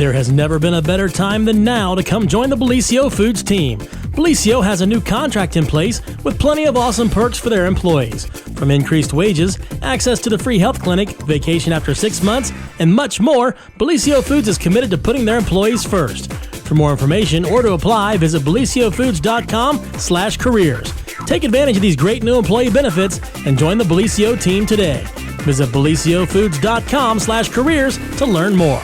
There has never been a better time than now to come join the Bellisio Foods team. Bellisio has a new contract in place with plenty of awesome perks for their employees. From increased wages, access to the free health clinic, vacation after 6 months, and much more, Bellisio Foods is committed to putting their employees first. For more information or to apply, visit BellisioFoods.com/careers. Take advantage of these great new employee benefits and join the Bellisio team today. Visit BellisioFoods.com/careers to learn more.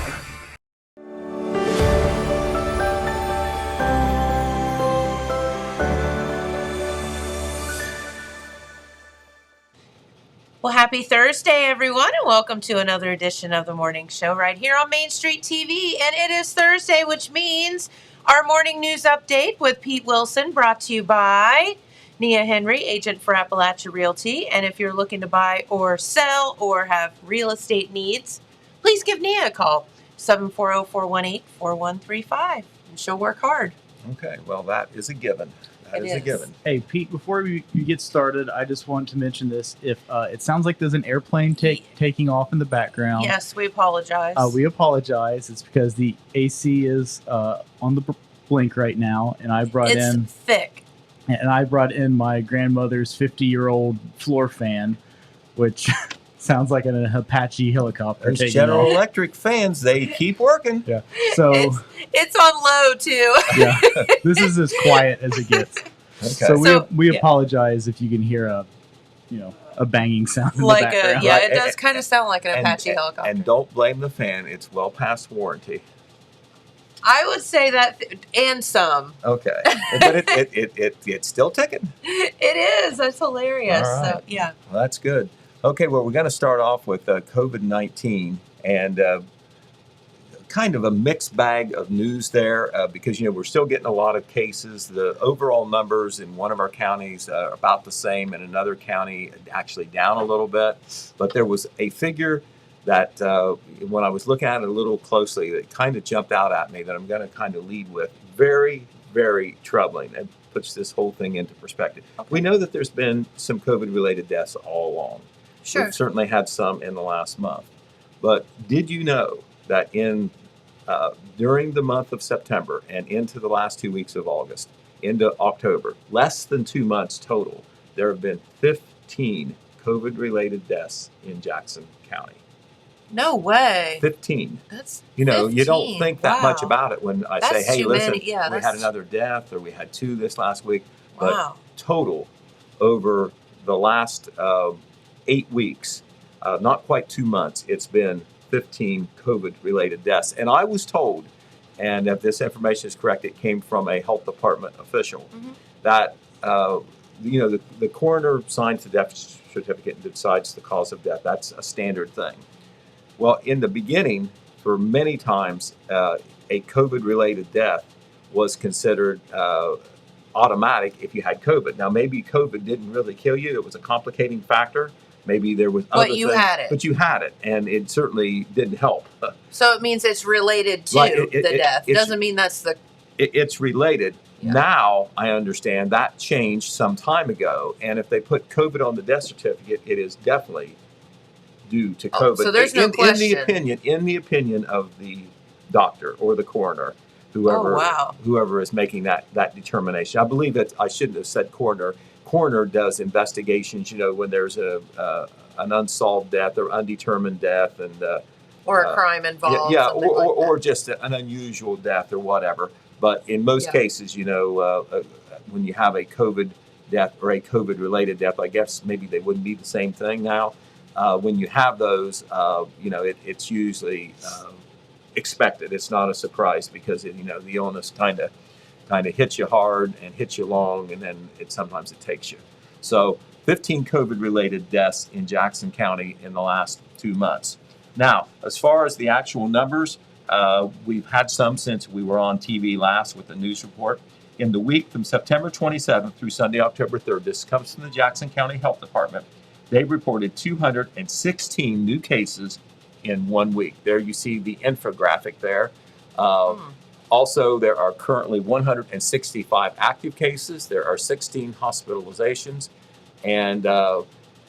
Well, happy Thursday, everyone, and welcome to another edition of the morning show right here on Main Street TV. And it is Thursday, which means our morning news update with Pete Wilson, brought to you by Nia Henry, agent for Appalachia Realty. And if you're looking to buy or sell or have real estate needs, please give Nia a call, 740-418-4135, and she'll work hard. Okay, well, that is a given. That is a given. Hey, Pete, before you get started, I just want to mention this. If it sounds like there's an airplane taking off in the background. Yes, we apologize. We apologize. It's because the AC is on the blink right now, and it's thick. And I brought in my grandmother's 50-year-old floor fan, which sounds like an Apache helicopter. Those General Electric fans, they keep working. Yeah. So it's on low too. Yeah. This is as quiet as it gets. Okay. So we apologize if you can hear a banging sound in the background. It does kind of sound like an Apache helicopter. And don't blame the fan; it's well past warranty. I would say that, and some. Okay, but it's still ticking. It is. That's hilarious. All right. So yeah. Well, that's good. Okay, well, we're going to start off with COVID-19 and kind of a mixed bag of news there because, we're still getting a lot of cases. The overall numbers in one of our counties are about the same, in another county actually down a little bit. But there was a figure that when I was looking at it a little closely, that kind of jumped out at me that I'm going to kind of lead with. Very, very troubling. And puts this whole thing into perspective. Okay. We know that there's been some COVID-related deaths all along. Sure. We've certainly had some in the last month. But did you know that during the month of September and into the last 2 weeks of August, into October, less than 2 months total, there have been 15 COVID-related deaths in Jackson County? No way. 15. That's 15. You don't think that wow. much about it when I say, hey, listen, we had another death or we had 2 this last week. But wow. Total over the last 8 weeks, not quite 2 months, it's been 15 COVID-related deaths. And I was told, and if this information is correct, it came from a health department official, that the coroner signs the death certificate and decides the cause of death. That's a standard thing. Well, in the beginning, for many times, a COVID-related death was considered automatic if you had COVID. Now, maybe COVID didn't really kill you. It was a complicating factor. Maybe there was other things. But you had it, and it certainly didn't help. So it means it's related to the death. It doesn't mean that's the... It's related. Yeah. Now, I understand that changed some time ago, and if they put COVID on the death certificate, it is definitely due to COVID. So there's no question. In the opinion of the doctor or the coroner, whoever is making that determination. I believe that I shouldn't have said coroner. Coroner does investigations, when there's an unsolved death or undetermined death, and or a crime involved. Yeah, or just an unusual death or whatever. But in most cases, when you have a COVID death or a COVID-related death, I guess maybe they wouldn't be the same thing now. When you have those, it's usually expected. It's not a surprise because the illness kind of hits you hard and hits you long, and then sometimes it takes you. So 15 COVID-related deaths in Jackson County in the last 2 months. Now, as far as the actual numbers, we've had some since we were on TV last with the news report. In the week from September 27th through Sunday, October 3rd, this comes from the Jackson County Health Department. They reported 216 new cases in 1 week. There you see the infographic there. Also, there are currently 165 active cases. There are 16 hospitalizations. And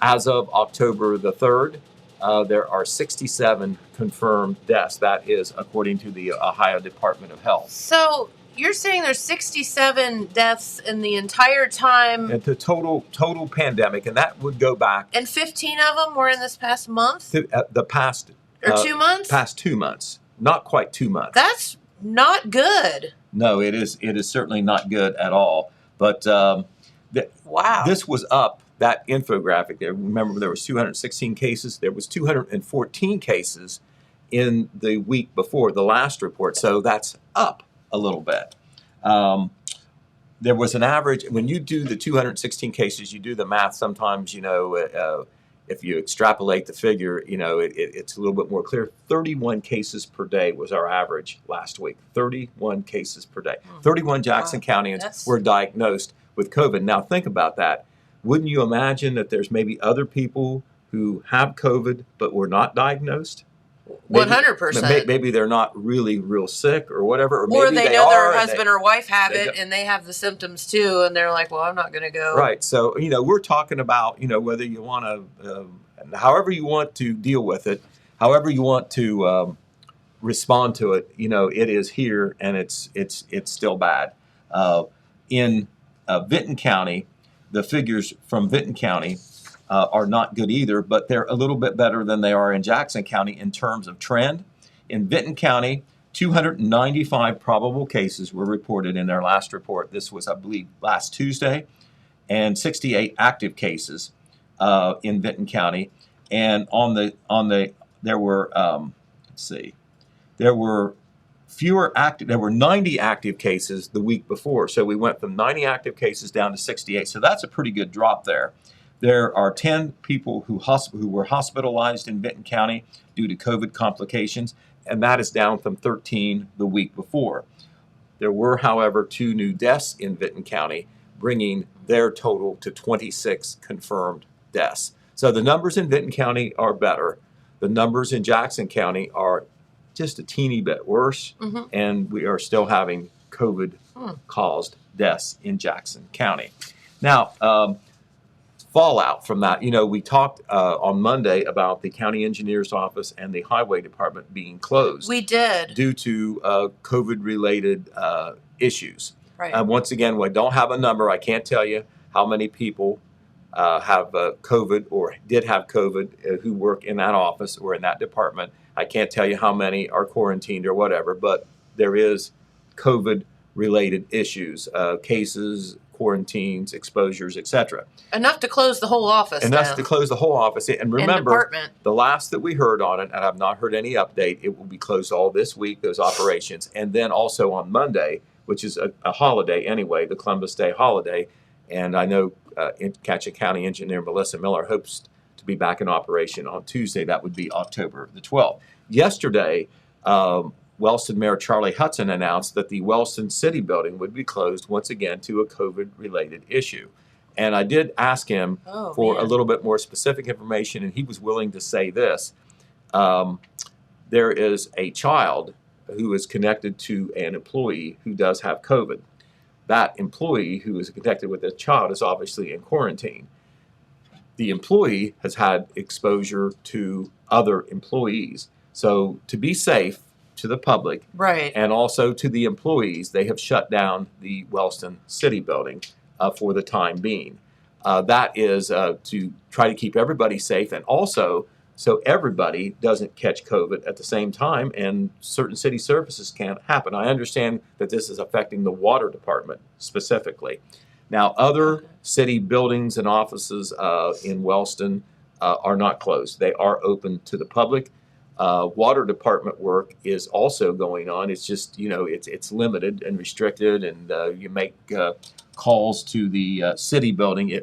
as of October the 3rd, there are 67 confirmed deaths. That is according to the Ohio Department of Health. So you're saying there's 67 deaths in the entire time? And the total pandemic, and that would go back. And 15 of them were in this past month? The past... Or 2 months? Past 2 months. Not quite 2 months. That's not good. No, it is certainly not good at all. But wow. This was up, that infographic there. Remember, there was 216 cases. There was 214 cases in the week before the last report. So that's up a little bit. There was an average, when you do the 216 cases, you do the math, sometimes, if you extrapolate the figure, it's a little bit more clear. 31 cases per day was our average last week. 31 cases per day. 31 Jackson Countyans were diagnosed with COVID. Now think about that. Wouldn't you imagine that there's maybe other people who have COVID but were not diagnosed? 100%. Maybe they're not really real sick or whatever. Or maybe they know their are, husband or wife have it and they have the symptoms too, and they're like, well, I'm not going to go. Right. So, we're talking about, whether you want to, however you want to deal with it, however you want to respond to it, it is here and it's still bad. In Vinton County, the figures from Vinton County are not good either, but they're a little bit better than they are in Jackson County in terms of trend. In Vinton County, 295 probable cases were reported in their last report. This was, I believe, last Tuesday, and 68 active cases in Vinton County. And there were there were 90 active cases the week before. So we went from 90 active cases down to 68. So that's a pretty good drop there. There are 10 people who were hospitalized in Vinton County due to COVID complications, and that is down from 13 the week before. There were, however, 2 new deaths in Vinton County, bringing their total to 26 confirmed deaths. So the numbers in Vinton County are better. The numbers in Jackson County are just a teeny bit worse, and we are still having COVID-caused deaths in Jackson County. Now, fallout from that, we talked on Monday about the county engineer's office and the highway department being closed. We did. Due to COVID-related issues. Right. Once again, we don't have a number. I can't tell you how many people have COVID or did have COVID who work in that office or in that department. I can't tell you how many are quarantined or whatever, but there is COVID-related issues, cases, quarantines, exposures, etc. Enough to close the whole office. Enough to close the whole office. And remember, and the last that we heard on it, and I've not heard any update, it will be closed all this week, those operations. And then also on Monday, which is a holiday anyway, the Columbus Day holiday. And I know Jackson County Engineer Melissa Miller hopes to be back in operation on Tuesday. That would be October the 12th. Yesterday, Wellston Mayor Charlie Hudson announced that the Wellston City building would be closed once again to a COVID-related issue. And I did ask him for a little bit more specific information, and he was willing to say this. There is a child who is connected to an employee who does have COVID. That employee who is connected with the child is obviously in quarantine. The employee has had exposure to other employees. So to be safe to the public, right, and also to the employees, they have shut down the Wellston City building for the time being. That is to try to keep everybody safe, and also so everybody doesn't catch COVID at the same time and certain city services can't happen. I understand that this is affecting the water department specifically. Now, other city buildings and offices in Wellston are not closed. They are open to the public. Water department work is also going on. It's just, it's limited and restricted, and you make calls to the city building,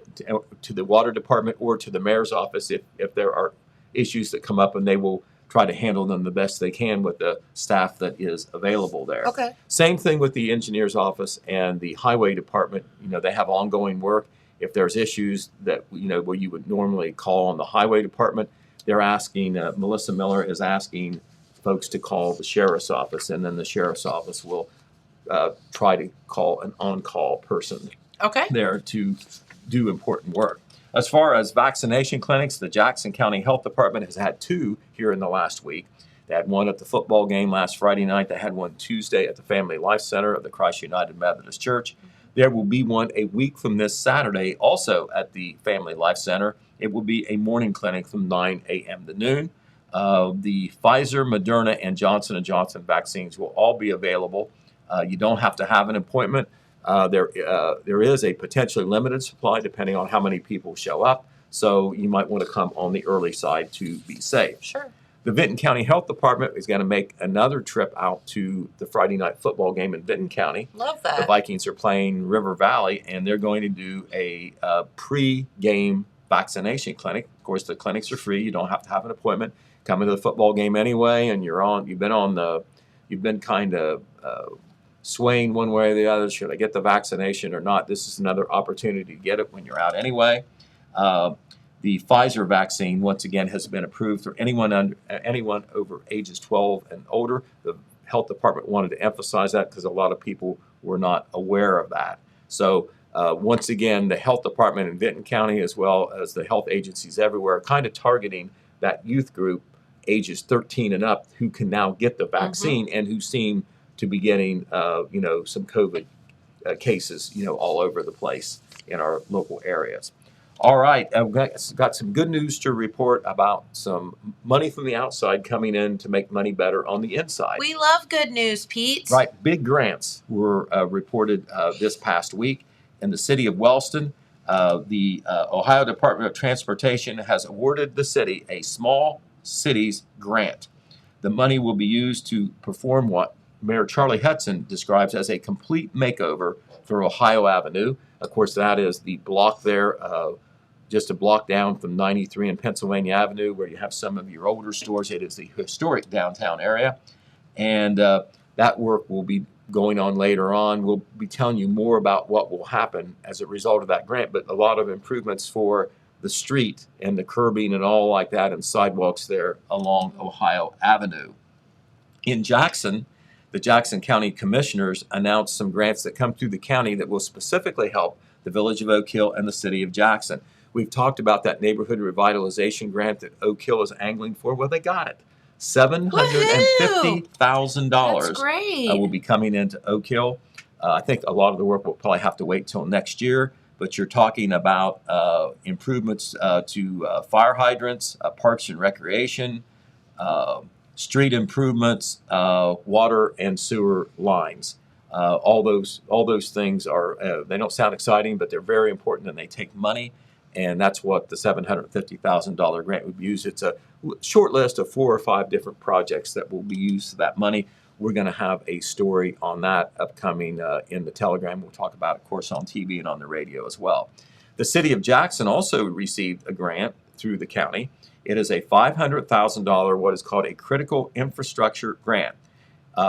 to the water department or to the mayor's office if there are issues that come up, and they will try to handle them the best they can with the staff that is available there. Okay. Same thing with the engineer's office and the highway department. They have ongoing work. If there's issues that, where you would normally call on the highway department, they're asking, Melissa Miller is asking folks to call the sheriff's office, and then the sheriff's office will try to call an on-call person there to do important work. As far as vaccination clinics, the Jackson County Health Department has had 2 here in the last week. They had one at the football game last Friday night. They had one Tuesday at the Family Life Center of the Christ United Methodist Church. There will be one a week from this Saturday, also at the Family Life Center. It will be a morning clinic from 9 a.m. to noon. The Pfizer, Moderna, and Johnson & Johnson vaccines will all be available. You don't have to have an appointment. There is a potentially limited supply depending on how many people show up. So you might want to come on the early side to be safe. Sure. The Vinton County Health Department is going to make another trip out to the Friday night football game in Vinton County. Love that. The Vikings are playing River Valley, and they're going to do a pre-game vaccination clinic. Of course, the clinics are free. You don't have to have an appointment. Come into the football game anyway, and you've been kind of swaying one way or the other. Should I get the vaccination or not? This is another opportunity to get it when you're out anyway. The Pfizer vaccine, once again, has been approved for anyone over ages 12 and older. The health department wanted to emphasize that because a lot of people were not aware of that. So once again, the health department in Vinton County, as well as the health agencies everywhere, are kind of targeting that youth group, ages 13 and up, who can now get the vaccine and who seem to be getting, some COVID cases, all over the place in our local areas. All right, I've got some good news to report about some money from the outside coming in to make money better on the inside. We love good news, Pete. Right, big grants were reported this past week in the city of Wellston. The Ohio Department of Transportation has awarded the city a Small Cities Grant. The money will be used to perform what Mayor Charlie Hudson describes as a complete makeover for Ohio Avenue. Of course, that is the block there, just a block down from 93 and Pennsylvania Avenue, where you have some of your older stores. It is the historic downtown area. And that work will be going on later on. We'll be telling you more about what will happen as a result of that grant, but a lot of improvements for the street and the curbing and all like that and sidewalks there along Ohio Avenue. In Jackson, the Jackson County Commissioners announced some grants that come through the county that will specifically help the village of Oak Hill and the city of Jackson. We've talked about that neighborhood revitalization grant that Oak Hill is angling for. Well, they got it. $750,000 That's great. will be coming into Oak Hill. I think a lot of the work will probably have to wait till next year, but you're talking about improvements to fire hydrants, parks and recreation, street improvements, water and sewer lines. All those things are, they don't sound exciting, but they're very important and they take money. And that's what the $750,000 grant would be used. It's a short list of 4 or 5 different projects that will be used for that money. We're going to have a story on that upcoming in the Telegram. We'll talk about it, of course, on TV and on the radio as well. The city of Jackson also received a grant through the county. It is a $500,000, what is called a critical infrastructure grant.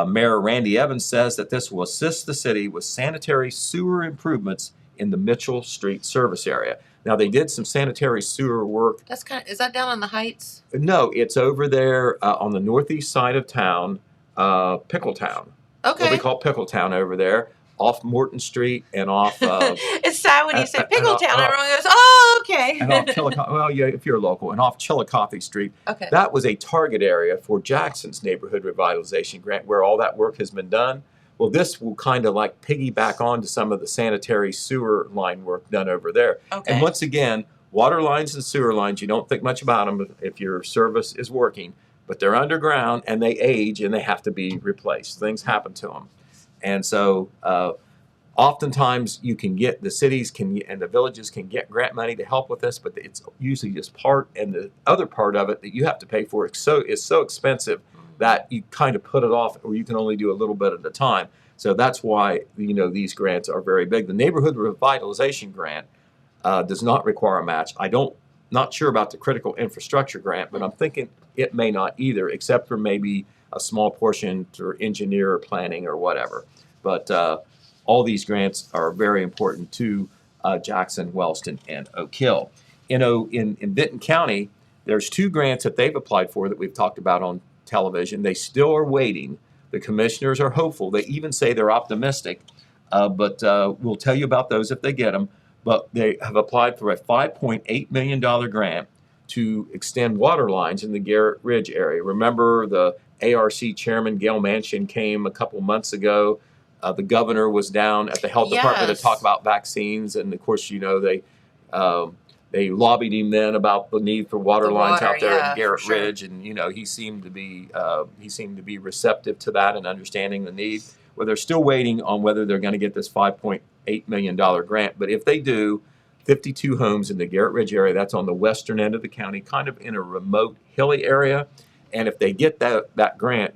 Mayor Randy Evans says that this will assist the city with sanitary sewer improvements in the Mitchell Street service area. Now, they did some sanitary sewer work. Is that down on the Heights? No, it's over there on the northeast side of town, Pickletown. Okay. What we call Pickletown over there, off Morton Street and off. It's sad when you say Pickletown. Everyone goes, "Oh, okay." And off Chillicothe. Well, yeah, if you're local, and off Chillicothe Street. Okay. That was a target area for Jackson's neighborhood revitalization grant, where all that work has been done. Well, this will kind of like piggyback onto some of the sanitary sewer line work done over there. Okay. And once again, water lines and sewer lines, you don't think much about them if your service is working, but they're underground and they age and they have to be replaced. Things happen to them. And so oftentimes you can get, the cities can and the villages can get grant money to help with this, but it's usually just part, and the other part of it that you have to pay for is so expensive that you kind of put it off, or you can only do a little bit at a time. So that's why, these grants are very big. The neighborhood revitalization grant does not require a match. Not sure about the critical infrastructure grant, but I'm thinking it may not either, except for maybe a small portion for engineer or planning or whatever. But all these grants are very important to Jackson, Wellston, and Oak Hill. In Vinton County, there's 2 grants that they've applied for that we've talked about on television. They still are waiting. The commissioners are hopeful. They even say they're optimistic, but we'll tell you about those if they get them. but they have applied for a $5.8 million grant to extend water lines in the Garrett Ridge area. Remember, the ARC chairman, Gail Manchin, came a couple months ago. The governor was down at the health department to talk about vaccines. And of course, they lobbied him then about the need for water lines out there in Garrett Ridge. And, he seemed to be receptive to that and understanding the need. Well, they're still waiting on whether they're going to get this $5.8 million grant. But if they do, 52 homes in the Garrett Ridge area, that's on the western end of the county, kind of in a remote, hilly area. And if they get that grant,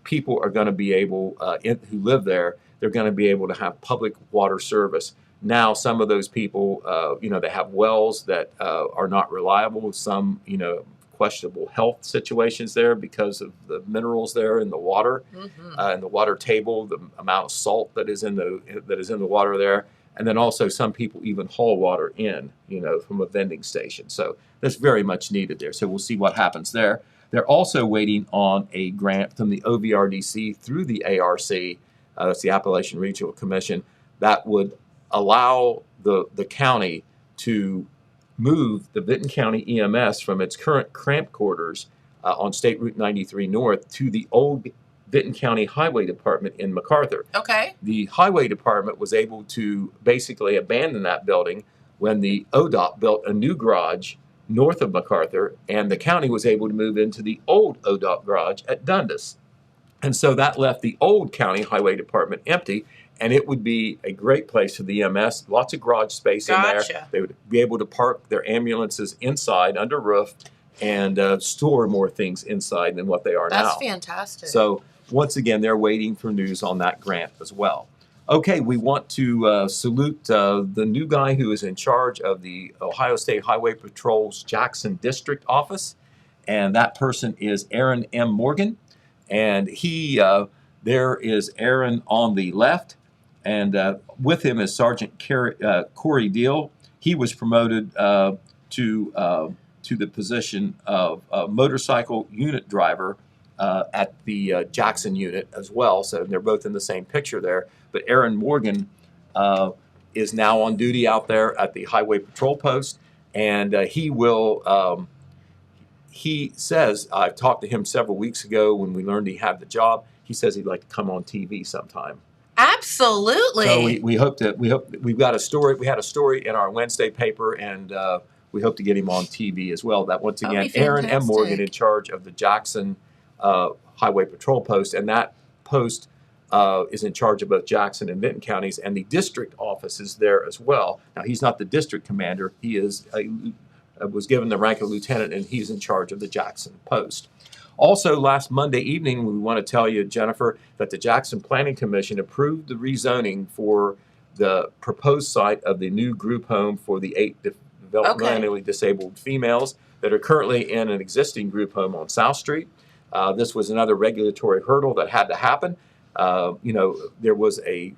people are going to be able, who live there, they're going to be able to have public water service. Now, some of those people, they have wells that are not reliable. Some, questionable health situations there because of the minerals there in the water, and the water table, the amount of salt that is in the water there. And then also some people even haul water in, from a vending station. So that's very much needed there. So we'll see what happens there. They're also waiting on a grant from the OVRDC through the ARC, that's the Appalachian Regional Commission, that would allow the county to move the Vinton County EMS from its current cramped quarters on State Route 93 North to the old Vinton County Highway Department in MacArthur. Okay. The Highway Department was able to basically abandon that building when the ODOT built a new garage north of MacArthur, and the county was able to move into the old ODOT garage at Dundas. And so that left the old county highway department empty, and it would be a great place for the EMS. Lots of garage space in there. They would be able to park their ambulances inside under roof and store more things inside than what they are now. That's fantastic. So once again, they're waiting for news on that grant as well. Okay, we want to salute the new guy who is in charge of the Ohio State Highway Patrol's Jackson District Office, and that person is Aaron M. Morgan. And there is Aaron on the left, and with him is Sergeant Corey Deal. He was promoted to the position of motorcycle unit driver at the Jackson unit as well. So they're both in the same picture there. But Aaron Morgan is now on duty out there at the Highway Patrol Post, and he says, I talked to him several weeks ago when we learned he had the job. He says he'd like to come on TV sometime. Absolutely. So we've got a story. We had a story in our Wednesday paper, and we hope to get him on TV as well. That once again, Aaron M. Morgan in charge of the Jackson Highway Patrol Post, and that post is in charge of both Jackson and Vinton counties, and the district office is there as well. Now, he's not the district commander. He is was given the rank of lieutenant, and he's in charge of the Jackson post. Also, last Monday evening, we want to tell you, Jennifer, that the Jackson Planning Commission approved the rezoning for the proposed site of the new group home for the 8 developmentally disabled females that are currently in an existing group home on South Street. This was another regulatory hurdle that had to happen. There was a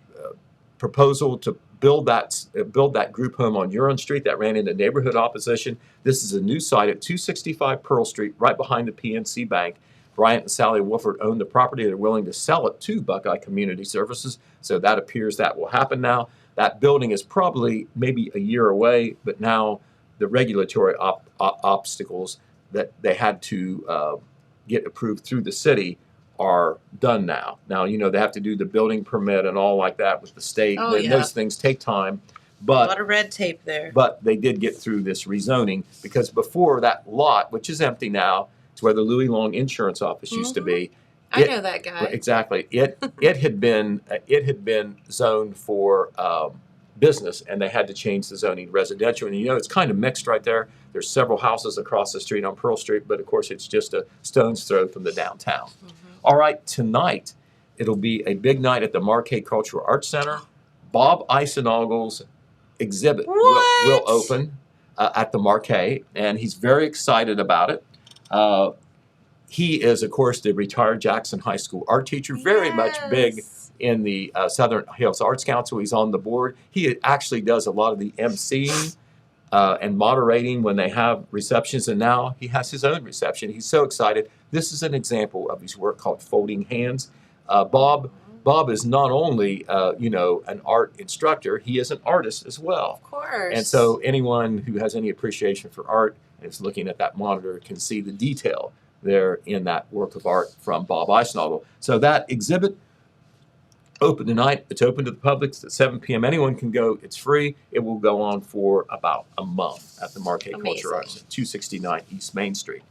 proposal to build that group home on Huron Street that ran into neighborhood opposition. This is a new site at 265 Pearl Street, right behind the PNC Bank. Bryant and Sally Wolford own the property. They're willing to sell it to Buckeye Community Services, so that appears that will happen now. That building is probably maybe a year away, but now the regulatory obstacles that they had to get approved through the city are done now. Now, they have to do the building permit and all like that with the state. Those things take time. But a lot of red tape there. But they did get through this rezoning, because before that lot, which is empty now, it's where the Louis Long Insurance Office used to be. I know that guy. Exactly. It had been zoned for business, and they had to change the zoning to residential. And it's kind of mixed right there. There's several houses across the street on Pearl Street, but of course it's just a stone's throw from the downtown. All right, tonight it'll be a big night at the Marquet Cultural Arts Center. Bob Eisenogle's exhibit will open at the Marquet, and he's very excited about it. He is, of course, the retired Jackson High School art teacher, very much big in the Southern Hills Arts Council. He's on the board. He actually does a lot of the emceeing and moderating when they have receptions, and now he has his own reception. He's so excited. This is an example of his work called Folding Hands. Bob Bob is not only, an art instructor, he is an artist as well. Of course. And so anyone who has any appreciation for art and is looking at that monitor can see the detail there in that work of art from Bob Eisnagel. So that exhibit open tonight. It's open to the public. It's at 7 p.m. Anyone can go. It's free. It will go on for about a month at the Marquette Culture Arts at 269 East Main Street.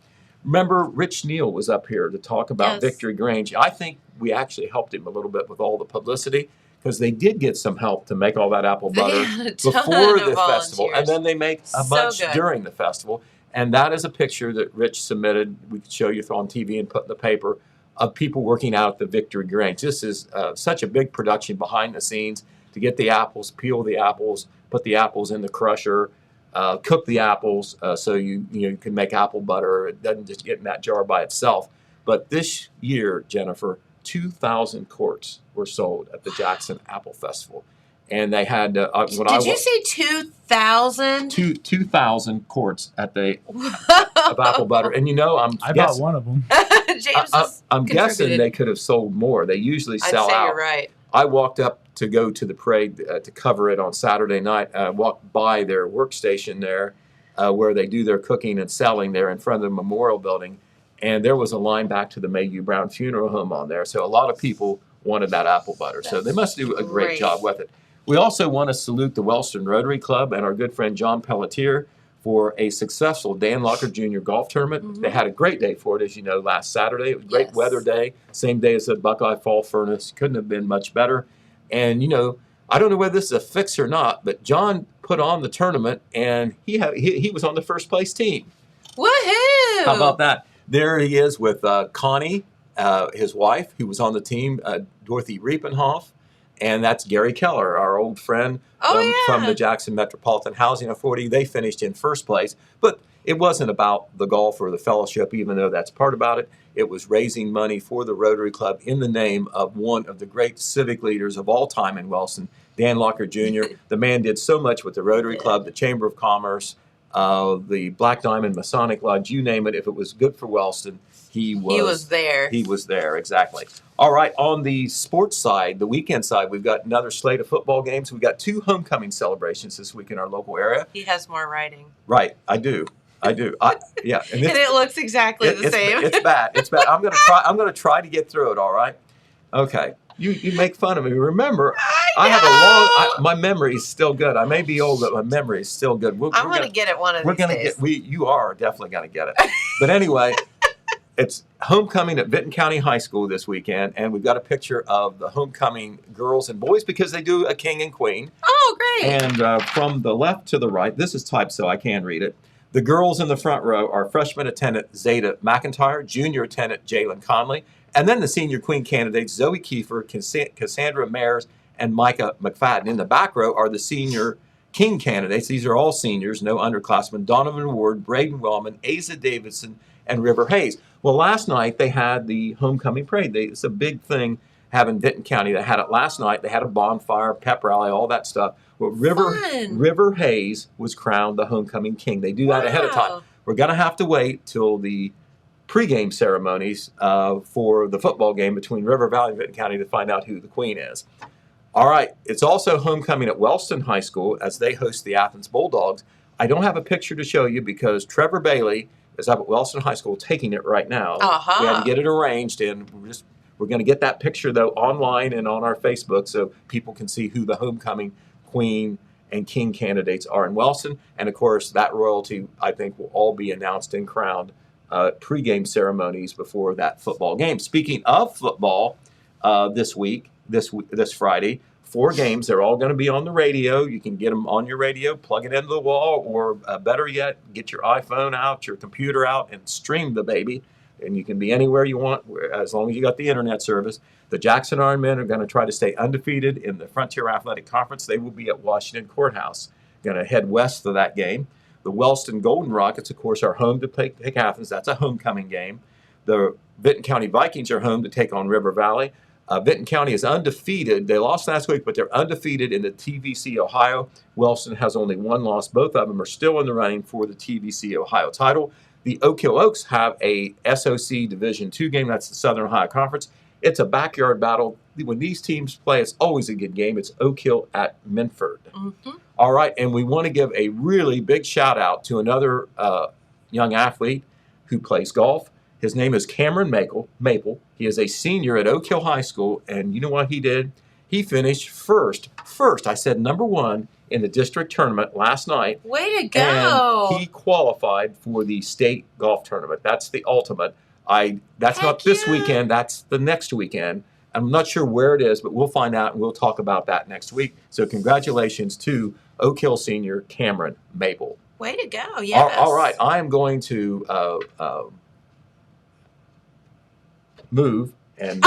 Remember, Rich Neal was up here to talk about Victory Grange. I think we actually helped him a little bit with all the publicity because they did get some help to make all that apple butter before the festival. And then they make a bunch during the festival. And that is a picture that Rich submitted. We could show you on TV and put in the paper of people working out at the Victory Grange. This is such a big production behind the scenes to get the apples, peel the apples, put the apples in the crusher, cook the apples so you can make apple butter. It doesn't just get in that jar by itself. But this year, Jennifer, 2,000 quarts were sold at the Jackson Apple Festival. And they had Did you say 2,000? 2,000 quarts at the of apple butter. And I bought one of them. I'm guessing they could have sold more. They usually sell out. You're right. I walked up to go to the parade to cover it on Saturday night. I walked by their workstation there where they do their cooking and selling there in front of the memorial building. And there was a line back to the Mayhew Brown Funeral Home on there. So a lot of people wanted that apple butter. So they must do a great job with it. We also want to salute the Wellston Rotary Club and our good friend John Pelletier for a successful Dan Locker Jr. golf tournament. Mm-hmm. They had a great day for it, as you know, last Saturday. It was a great weather day, same day as the Buckeye Fall Furnace. Couldn't have been much better. And, I don't know whether this is a fix or not, but John put on the tournament, and he was on the first place team. Woohoo! How about that? There he is with Connie, his wife, who was on the team, Dorothy Riepenhoff. And that's Gary Keller, our old friend from the Jackson Metropolitan Housing Authority. They finished in first place. But it wasn't about the golf or the fellowship, even though that's part about it. It was raising money for the Rotary Club in the name of one of the great civic leaders of all time in Wellston, Dan Locker Jr. The man did so much with the Rotary Club, the Chamber of Commerce, the Black Diamond Masonic Lodge, you name it. If it was good for Wellston, he was there. He was there, exactly. All right, on the sports side, the weekend side, we've got another slate of football games. We've got 2 homecoming celebrations this week in our local area. He has more writing. Right, I do. And it looks exactly the same. It's bad. I'm gonna try to get through it. All right. Okay. You make fun of me. Remember, I have my memory is still good. I may be old, but my memory is still good. I'm going to get it one of these days. You are definitely going to get it. But anyway, it's homecoming at Vinton County High School this weekend, and we've got a picture of the homecoming girls and boys because they do a king and queen. Oh, great. And from the left to the right, this is typed so I can read it. The girls in the front row are freshman attendant Zeta McIntyre, junior attendant Jalen Conley, and then the senior queen candidates Zoe Kiefer, Cassandra Mayers, and Micah McFadden. In the back row are the senior king candidates. These are all seniors, no underclassmen. Donovan Ward, Braden Wellman, Asa Davidson, and River Hayes. Well, last night they had the homecoming parade. It's a big thing having Vinton County. They had it last night. They had a bonfire, pep rally, all that stuff. Well, River Hayes was crowned the homecoming king. They do that ahead of time. We're going to have to wait till the pregame ceremonies for the football game between River Valley and Vinton County to find out who the queen is. All right. It's also homecoming at Wellston High School as they host the Athens Bulldogs. I don't have a picture to show you because Trevor Bailey is up at Wellston High School taking it right now. Uh-huh. We had to get it arranged, and we're going to get that picture, though, online and on our Facebook so people can see who the homecoming queen and king candidates are in Wellston. And, of course, that royalty, I think, will all be announced and crowned pregame ceremonies before that football game. Speaking of football, this Friday, 4 games. They're all going to be on the radio. You can get them on your radio, plug it into the wall, or better yet, get your iPhone out, your computer out, and stream the baby. And you can be anywhere you want as long as you got the internet service. The Jackson Ironmen are going to try to stay undefeated in the Frontier Athletic Conference. They will be at Washington Courthouse. Going to head west for that game. The Wellston Golden Rockets, of course, are home to pick Athens. That's a homecoming game. The Vinton County Vikings are home to take on River Valley. Vinton County is undefeated. They lost last week, but they're undefeated in the TVC Ohio. Wellston has only 1 loss. Both of them are still in the running for the TVC Ohio title. The Oak Hill Oaks have a SOC Division II game. That's the Southern Ohio Conference. It's a backyard battle. When these teams play, it's always a good game. It's Oak Hill at Minford. Mm-hmm. All right, and we want to give a really big shout out to another young athlete who plays golf. His name is Cameron Maple. He is a senior at Oak Hill High School, and you know what he did? He finished first. I said number 1 in the district tournament last night. Way to go! And he qualified for the state golf tournament. That's the ultimate. That's not this weekend. That's the next weekend. I'm not sure where it is, but we'll find out and we'll talk about that next week. So congratulations to Oak Hill senior Cameron Maple. Way to go! Yes. All right, I am going to move, and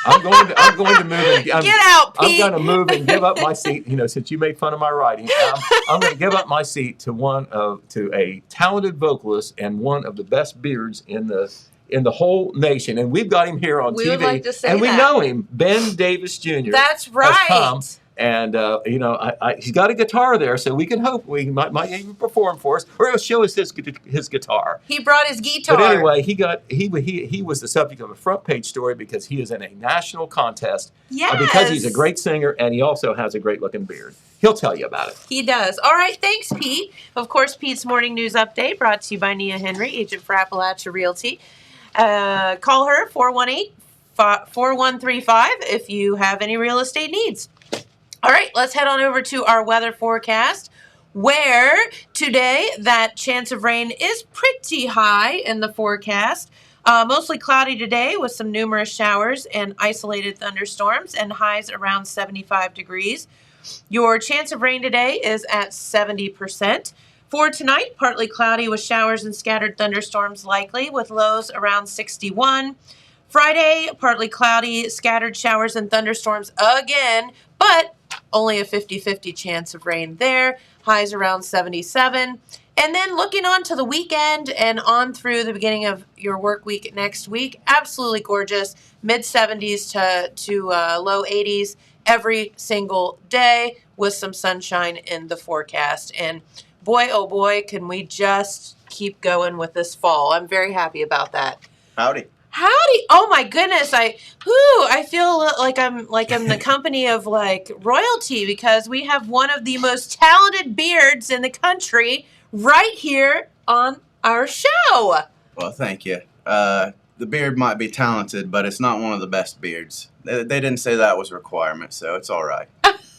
I'm going to move. And, Get out, Pete. I'm going to move and give up my seat. Since you made fun of my writing, I'm going to give up my seat to a talented vocalist and one of the best beards in the whole nation. And we've got him here on TV. We would like to say and we that. know him, Ben Davis Jr. That's right. has come. And, he's got a guitar there, so we can hope we might even perform for us, or he'll show us his guitar. He brought his guitar. But anyway, he was the subject of a front page story because he is in a national contest. Yes. Because he's a great singer and he also has a great looking beard. He'll tell you about it. He does. All right, thanks, Pete. Of course, Pete's Morning News Update brought to you by Nia Henry, agent for Appalachia Realty. Call her, 418-4135, if you have any real estate needs. All right, let's head on over to our weather forecast, where today that chance of rain is pretty high in the forecast. Mostly cloudy today with some numerous showers and isolated thunderstorms and highs around 75 degrees. Your chance of rain today is at 70%. For tonight, partly cloudy with showers and scattered thunderstorms likely with lows around 61. Friday, partly cloudy, scattered showers and thunderstorms again, but only a 50-50 chance of rain there. Highs around 77. And then looking on to the weekend and on through the beginning of your work week next week, absolutely gorgeous. Mid-70s to low 80s every single day with some sunshine in the forecast. And boy, oh boy, can we just keep going with this fall. I'm very happy about that. Howdy. Oh my goodness. I feel like I'm in the company of like royalty because we have one of the most talented beards in the country right here on our show. Well, thank you. The beard might be talented, but it's not one of the best beards. They didn't say that was a requirement, so it's all right.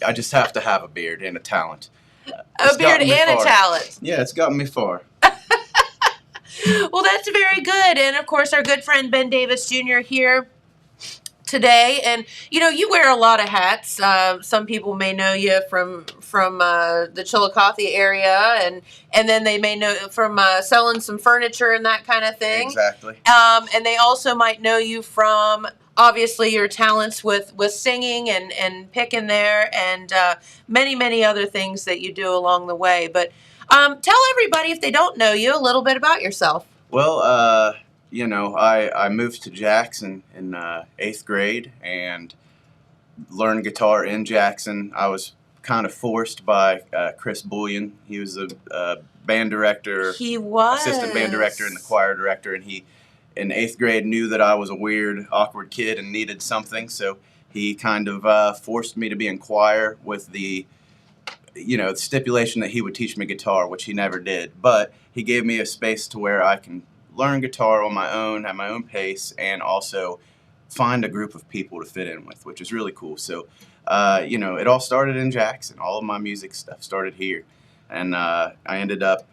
I just have to have a beard and a talent. A beard and a talent. Yeah, it's gotten me far. Well, that's very good. And, of course, our good friend Ben Davis Jr. here today. And, you wear a lot of hats. Some people may know you from the Chillicothe area, and then they may know from selling some furniture and that kind of thing. Exactly. And they also might know you from, obviously, your talents with singing and picking there and many, many other things that you do along the way. But tell everybody, if they don't know you, a little bit about yourself. Well, I moved to Jackson in 8th grade and learned guitar in Jackson. I was kind of forced by Chris Bullion. He was a band director. He was. Assistant band director and the choir director, and he, in 8th grade, knew that I was a weird, awkward kid and needed something, so he kind of forced me to be in choir with the stipulation that he would teach me guitar, which he never did. But he gave me a space to where I can learn guitar on my own, at my own pace, and also find a group of people to fit in with, which is really cool. So, it all started in Jackson. All of my music stuff started here. And I ended up,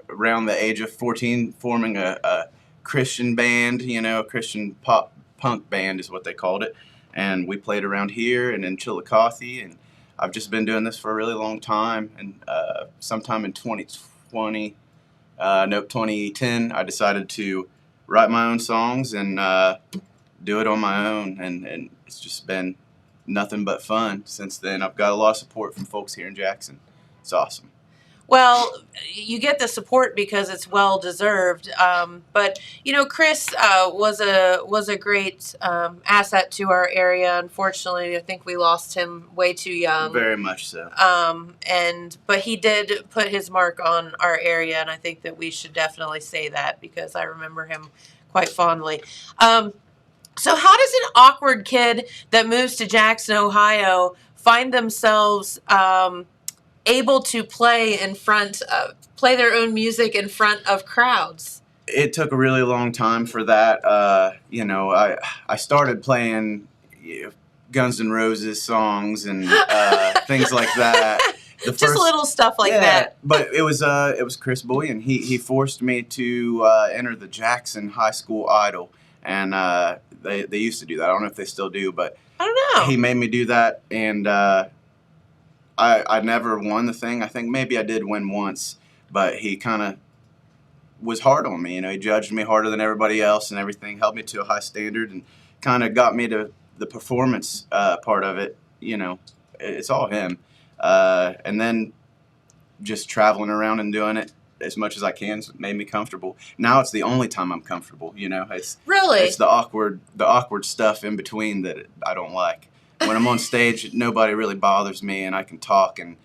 around the age of 14, forming a Christian band, a Christian pop punk band is what they called it. And we played around here and in Chillicothe, and I've just been doing this for a really long time, and sometime in 2010, I decided to write my own songs and do it on my own, and it's just been nothing but fun since then. I've got a lot of support from folks here in Jackson. It's awesome. Well, you get the support because it's well deserved. But Chris was a great asset to our area. Unfortunately, I think we lost him way too young. Very much so. But he did put his mark on our area, and I think that we should definitely say that because I remember him quite fondly. So how does an awkward kid that moves to Jackson, Ohio, find themselves able to play their own music in front of crowds? It took a really long time for that. I started playing Guns N' Roses songs and things like that. Just little stuff like that. But it was Chris Boyan. He forced me to enter the Jackson High School Idol, and they used to do that. I don't know if they still do, but I don't know. He made me do that, and I never won the thing. I think maybe I did win once, but he kind of was hard on me. He judged me harder than everybody else and everything, held me to a high standard, and kind of got me to the performance part of it. It's all him. And then just traveling around and doing it as much as I can made me comfortable. Now it's the only time I'm comfortable. It's Really? It's the awkward stuff in between that I don't like. When I'm on stage, nobody really bothers me, and I can talk and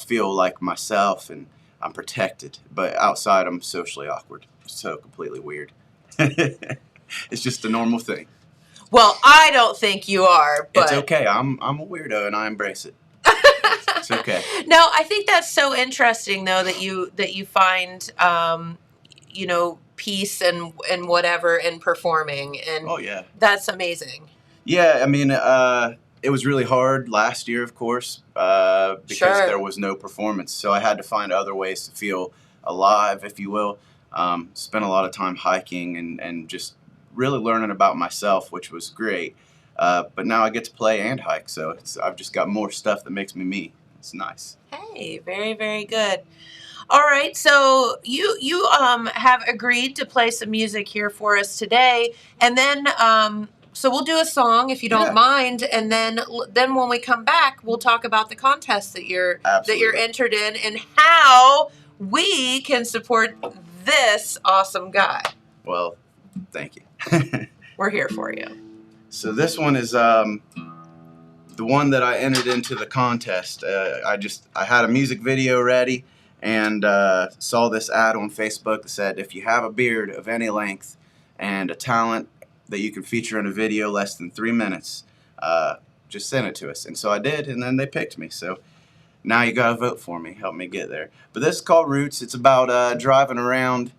feel like myself, and I'm protected. But outside, I'm socially awkward. So completely weird. It's just a normal thing. Well, I don't think you are, but It's okay. I'm a weirdo, and I embrace it. It's okay. No, I think that's so interesting, though, that you find peace and whatever in performing, and Oh yeah. that's amazing. Yeah, I mean, it was really hard last year, of course, because Sure. there was no performance. So I had to find other ways to feel alive, if you will. Spent a lot of time hiking and just really learning about myself, which was great. But now I get to play and hike, so I've just got more stuff that makes me me. It's nice. Hey, very, very good. All right, so you have agreed to play some music here for us today, and then so we'll do a song if you don't Yeah. mind, and then when we come back, we'll talk about the contest that you're Absolutely. entered in and how we can support this awesome guy. Well, thank you. We're here for you. So this one is the one that I entered into the contest. I had a music video ready and saw this ad on Facebook that said, if you have a beard of any length and a talent that you can feature in a video less than 3 minutes, just send it to us. And so I did, and then they picked me. So now you gotta vote for me, help me get there. But this is called Roots. It's about driving around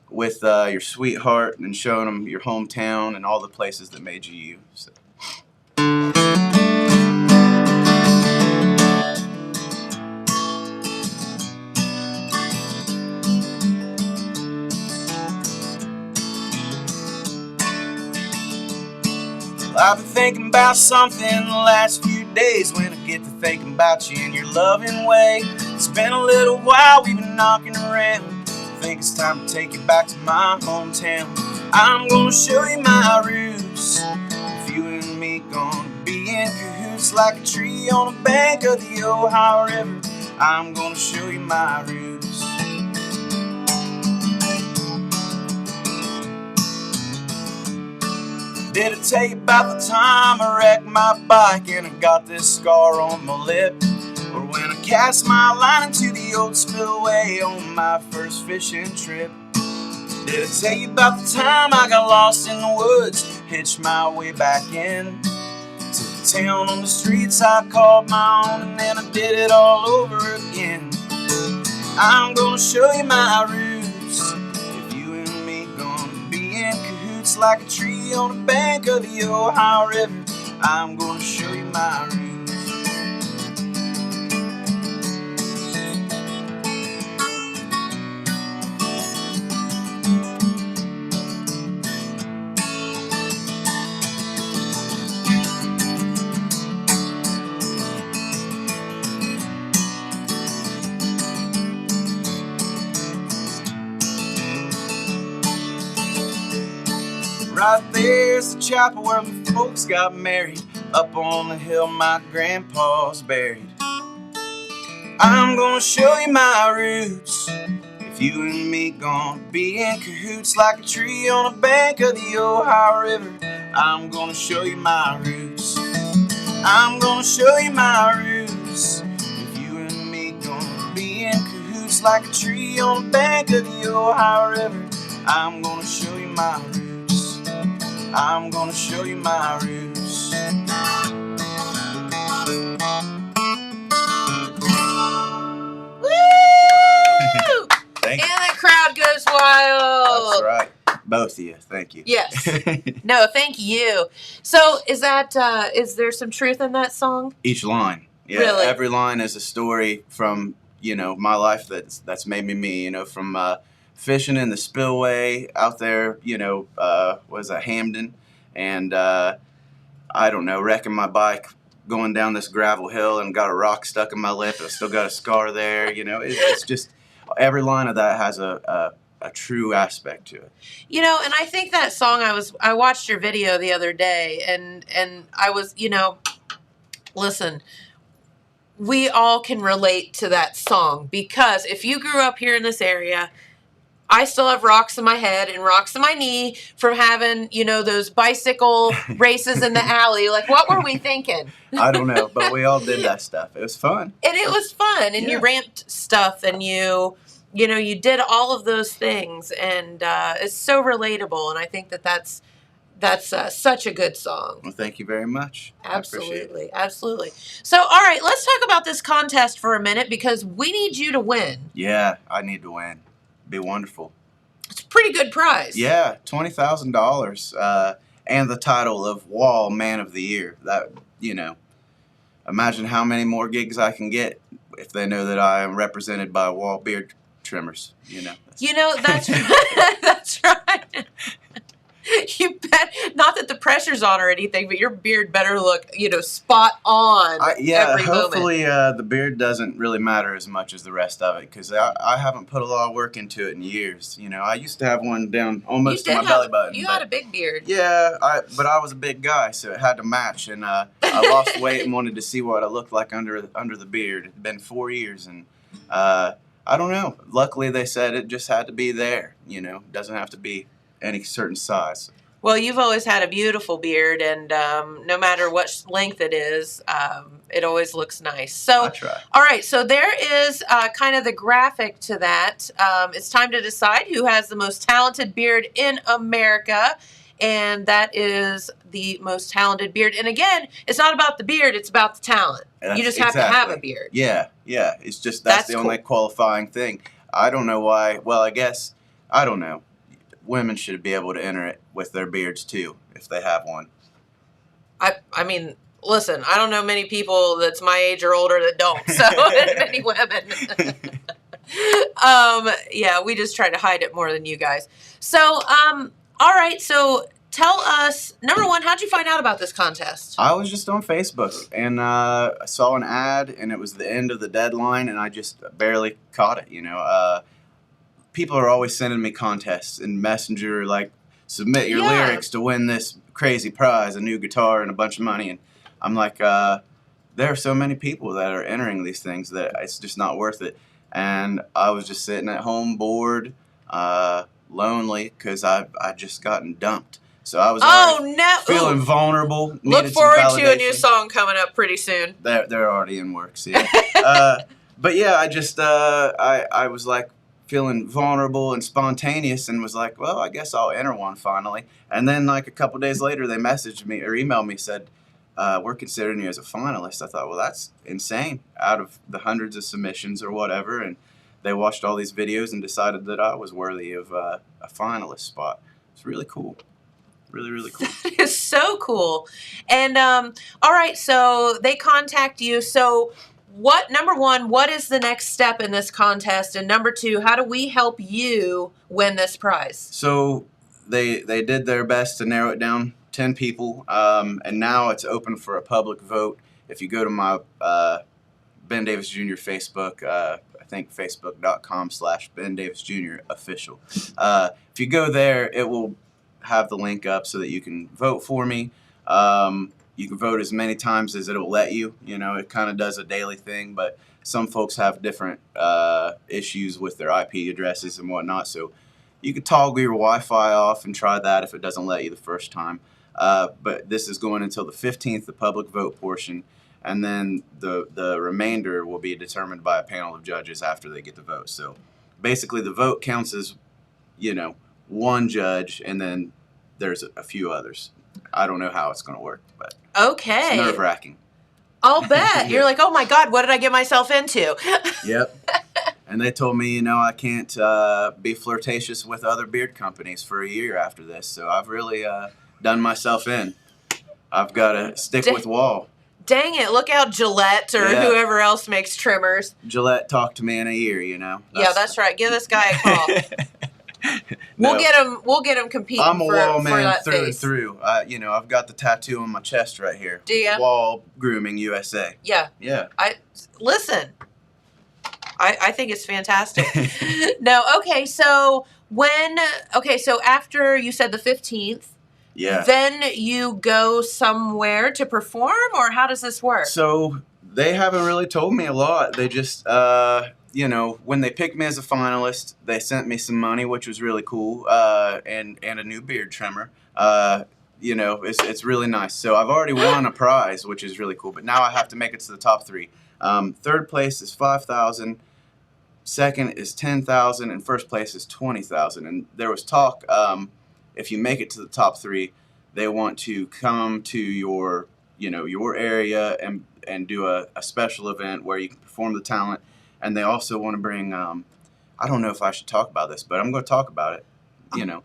with your sweetheart and showing them your hometown and all the places that made you you. So. I've been thinking about something the last few days when I get to thinking about you in your loving way. It's been a little while we've been knocking around. I think it's time to take you back to my hometown. I'm gonna show you my roots. If you and me gonna be in cahoots like a tree on the bank of the Ohio River, I'm gonna show you my roots. Did I tell you about the time I wrecked my bike and I got this scar on my lip? Or when I cast my line into the old spillway on my first fishing trip? Did I tell you about the time I got lost in the woods, hitched my way back in to the town on the streets I called my own, and then I did it all over again? I'm gonna show you my roots. If you and me gonna be in cahoots like a tree on the bank of the Ohio River, I'm gonna show you my roots. Right there's the chapel where my folks got married. Up on the hill my grandpa's buried. I'm gonna show you my roots. If you and me gonna be in cahoots like a tree on the bank of the Ohio River, I'm gonna show you my roots. I'm gonna show you my roots. If you and me gonna be in cahoots like a tree on the bank of the Ohio River, I'm gonna show you my roots. I'm gonna show you my roots. Woo! Thank you. And the crowd goes wild. That's right. Both of you. Thank you. Yes. No, thank you. So is there some truth in that song? Each line. Yeah. Really? Every line is a story from, my life that's made me me, from fishing in the spillway out there, was at Hamden, and I don't know, wrecking my bike going down this gravel hill and got a rock stuck in my lip. I still got a scar there. It's just every line of that has a true aspect to it. And I think that song, I watched your video the other day, and I was, listen, we all can relate to that song, because if you grew up here in this area, I still have rocks in my head and rocks in my knee from having, those bicycle races in the alley. Like, what were we thinking? I don't know, but we all did that stuff. It was fun. And it was fun. And you ramped stuff, and you did all of those things. And it's so relatable. And I think that's such a good song. Well, thank you very much. Absolutely. Absolutely. So, all right, let's talk about this contest for a minute, because we need you to win. Yeah, I need to win. Be wonderful. It's a pretty good prize. Yeah, $20,000 and the title of Wahl Man of the Year. That, imagine how many more gigs I can get if they know that I am represented by Wahl beard trimmers. That's that's right. You bet. Not that the pressure's on or anything, but your beard better look, spot on. Every hopefully moment. The beard doesn't really matter as much as the rest of it, because I haven't put a lot of work into it in years. I used to have one down almost to my belly button. You had a big beard. Yeah, but I was a big guy, so it had to match, and I lost weight and wanted to see what I looked like under the beard. It's been 4 years, and I don't know. Luckily, they said it just had to be there. It doesn't have to be any certain size. Well, you've always had a beautiful beard, and no matter what length it is, it always looks nice. So, I try. All right, so there is kind of the graphic to that. It's time to decide who has the most talented beard in America, and that is the most talented beard. And again, it's not about the beard, it's about the talent. You just have to have a beard. Yeah. It's just that's the only qualifying thing. I don't know why. Well, I don't know. Women should be able to enter it with their beards too, if they have one. I mean, listen, I don't know many people that's my age or older that don't, so many women. Yeah, we just try to hide it more than you guys. So, all right, so tell us, number one, how'd you find out about this contest? I was just on Facebook, and I saw an ad, and it was the end of the deadline, and I just barely caught it, People are always sending me contests in Messenger, like, submit your lyrics to win this crazy prize, a new guitar and a bunch of money. And I'm like, there are so many people that are entering these things that it's just not worth it. And I was just sitting at home bored, lonely, because I just gotten dumped. So I was feeling vulnerable. Look forward to a new song coming up pretty soon. They're already in works, yeah. But yeah, I just, I was like, feeling vulnerable and spontaneous, and was like, well, I guess I'll enter one finally. And then like a couple days later, they messaged me or emailed me, said, we're considering you as a finalist. I thought, well, that's insane. Out of the hundreds of submissions or whatever, and they watched all these videos and decided that I was worthy of a finalist spot. It's really cool. Really, really cool. That is so cool. And all right, so they contact you. So number one, what is the next step in this contest? And number two, how do we help you win this prize? So they did their best to narrow it down, 10 people, and now it's open for a public vote. If you go to my Ben Davis Jr. Facebook, I think facebook.com/Ben Davis Jr. official. If you go there, it will have the link up so that you can vote for me. You can vote as many times as it'll let you. It kind of does a daily thing, but some folks have different issues with their IP addresses and whatnot. So you could toggle your Wi-Fi off and try that if it doesn't let you the first time. But this is going until the 15th, the public vote portion, and then the remainder will be determined by a panel of judges after they get the vote. So basically the vote counts as, one judge, and then there's a few others. I don't know how it's going to work, but Okay. it's nerve-wracking. I'll bet. You're like, oh my God, what did I get myself into? Yep. And they told me, I can't be flirtatious with other beard companies for a year after this. So I've really done myself in. I've got to stick with Wahl. Dang it. Look out, Gillette or whoever else makes trimmers. Gillette talked to me in a year, That's right. Give this guy a call. We'll get him competing. I'm a Wahl for man that through face. and through. I've got the tattoo on my chest right here. Do ya? Wahl Grooming USA. Yeah. Yeah. Listen. I think it's fantastic. No, okay. So so after you said the 15th, then you go somewhere to perform, or how does this work? So they haven't really told me a lot. They just, when they picked me as a finalist, they sent me some money, which was really cool, and a new beard trimmer. It's really nice. So I've already won a prize, which is really cool. But now I have to make it to the top 3. Third place is $5,000. Second is $10,000, and first place is $20,000. And there was talk, if you make it to the top 3, they want to come to your area and do a special event where you can perform the talent. And they also want to bring, I don't know if I should talk about this, but I'm going to talk about it.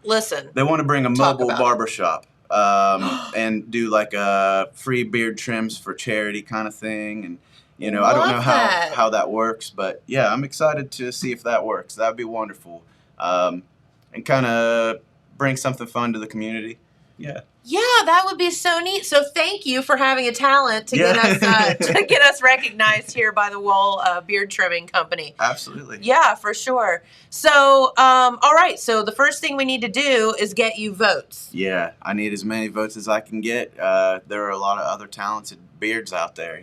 Listen. They want to bring a mobile barbershop and do like free beard trims for charity kind of thing. And I don't know how that works, but yeah, I'm excited to see if that works. That'd be wonderful. And kind of bring something fun to the community. Yeah. Yeah, that would be so neat. So thank you for having a talent to get us recognized here by the Wahl Beard Trimming Company. Absolutely. Yeah, for sure. So, all right. So the first thing we need to do is get you votes. Yeah, I need as many votes as I can get. There are a lot of other talented beards out there,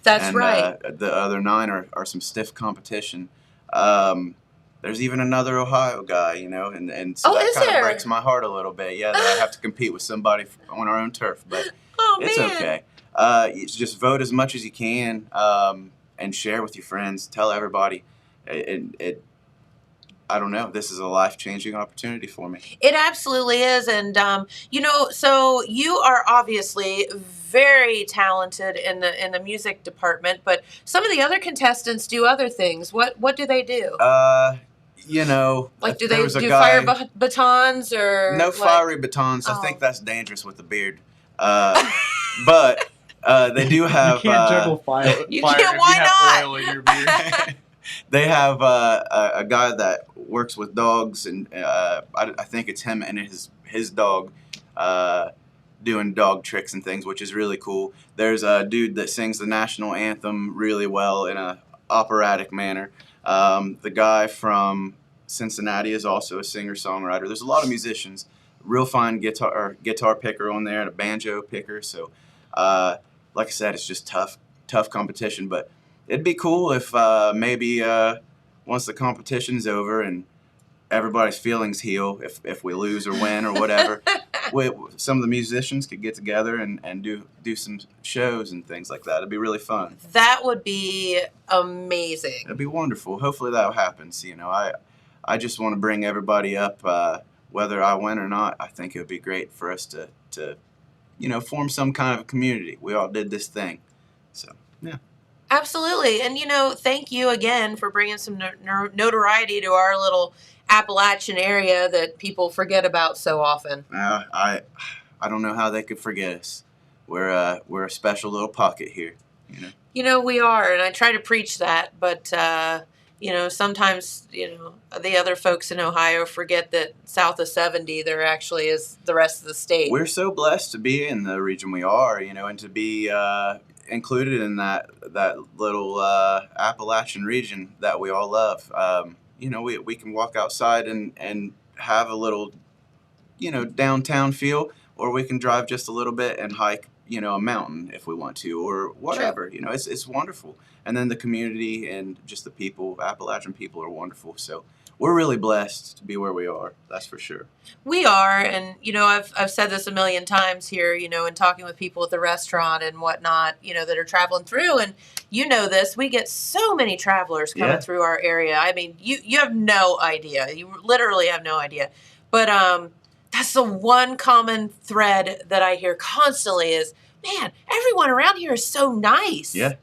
That's right. The other 9 are some stiff competition. There's even another Ohio guy, and so that kind of breaks my heart a little bit. Yeah, that I have to compete with somebody on our own turf, but it's okay. Just vote as much as you can and share with your friends. Tell everybody. I don't know. This is a life-changing opportunity for me. It absolutely is, and so you are obviously very talented in the music department, but some of the other contestants do other things. What do they do? Like do they do fire batons or no fiery batons? I think that's dangerous with the beard. But they do have. You can't juggle fire. You can't. Why not? Oil in your beard. They have a guy that works with dogs, and I think it's him and his dog doing dog tricks and things, which is really cool. There's a dude that sings the national anthem really well in a operatic manner. The guy from Cincinnati is also a singer-songwriter. There's a lot of musicians. Real fine guitar picker on there and a banjo picker. So, like I said, it's just tough competition. But it'd be cool if maybe once the competition's over and everybody's feelings heal, if we lose or win or whatever, some of the musicians could get together and do some shows and things like that. It'd be really fun. That would be amazing. It'd be wonderful. Hopefully that happens. I just want to bring everybody up, whether I win or not. I think it would be great for us to form some kind of a community. We all did this thing. So, yeah. Absolutely. And, thank you again for bringing some notoriety to our little Appalachian area that people forget about so often. I don't know how they could forget us. We're a special little pocket here. We are, and I try to preach that, but sometimes the other folks in Ohio forget that south of 70 there actually is the rest of the state. We're so blessed to be in the region we are, and to be included in that little Appalachian region that we all love. We can walk outside and have a little, downtown feel, or we can drive just a little bit and hike, a mountain if we want to, or whatever. Sure. It's wonderful. And then the community and just the people, Appalachian people are wonderful. So we're really blessed to be where we are. That's for sure. We are. And, I've said this a million times here, in talking with people at the restaurant and whatnot, that are traveling through. And this, we get so many travelers coming through our area. I mean, you have no idea. You literally have no idea. But That's the one common thread that I hear constantly is, man, everyone around here is so nice. Yeah.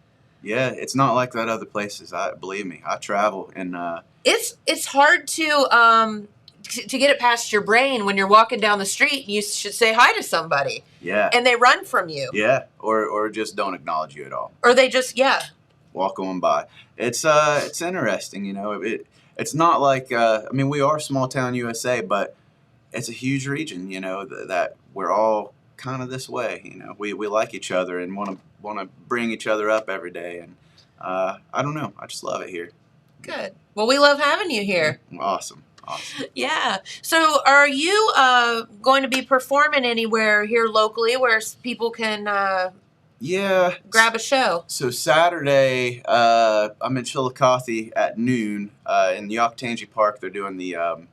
Yeah, it's not like that other places. Believe me, I travel and It's hard to get it past your brain when you're walking down the street and you should say hi to somebody. yeah, And they run from you. yeah, or just don't acknowledge you at all. Or they just, Walk on by. It's interesting, you know. It's not like I mean, we are small town USA, but it's a huge region, you know, that we're all kind of this way, you know. We like each other and want to bring each other up every day, and I don't know, I just love it here. Good. Well, we love having you here. Awesome. Yeah. So are you going to be performing anywhere here locally where people can Yeah. grab a show? So Saturday, I'm in Chillicothe at noon in the Octangie Park. They're doing the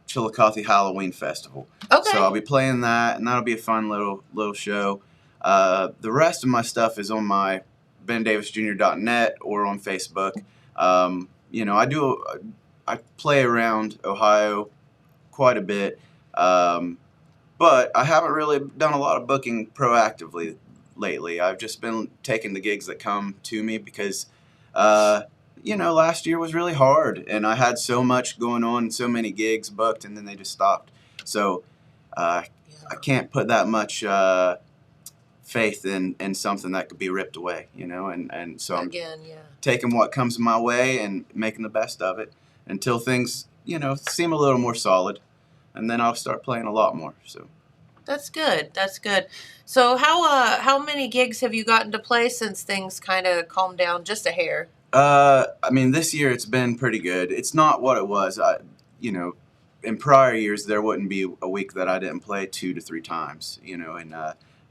Chillicothe Halloween Festival. Okay. So I'll be playing that, and that'll be a fun little show. The rest of my stuff is on my bendavisjr.net or on Facebook. You know, I play around Ohio quite a bit, but I haven't really done a lot of booking proactively lately. I've just been taking the gigs that come to me because, you know, last year was really hard, and I had so much going on, so many gigs booked, and then they just stopped. So I can't put that much faith in something that could be ripped away, you know, and so I'm taking what comes my way and making the best of it until things, you know, seem a little more solid, and then I'll start playing a lot more. So That's good. That's good. So how many gigs have you gotten to play since things kind of calmed down just a hair? I mean, this year it's been pretty good. It's not what it was. You know, in prior years there wouldn't be a week that I didn't play 2 to 3 times, you know, and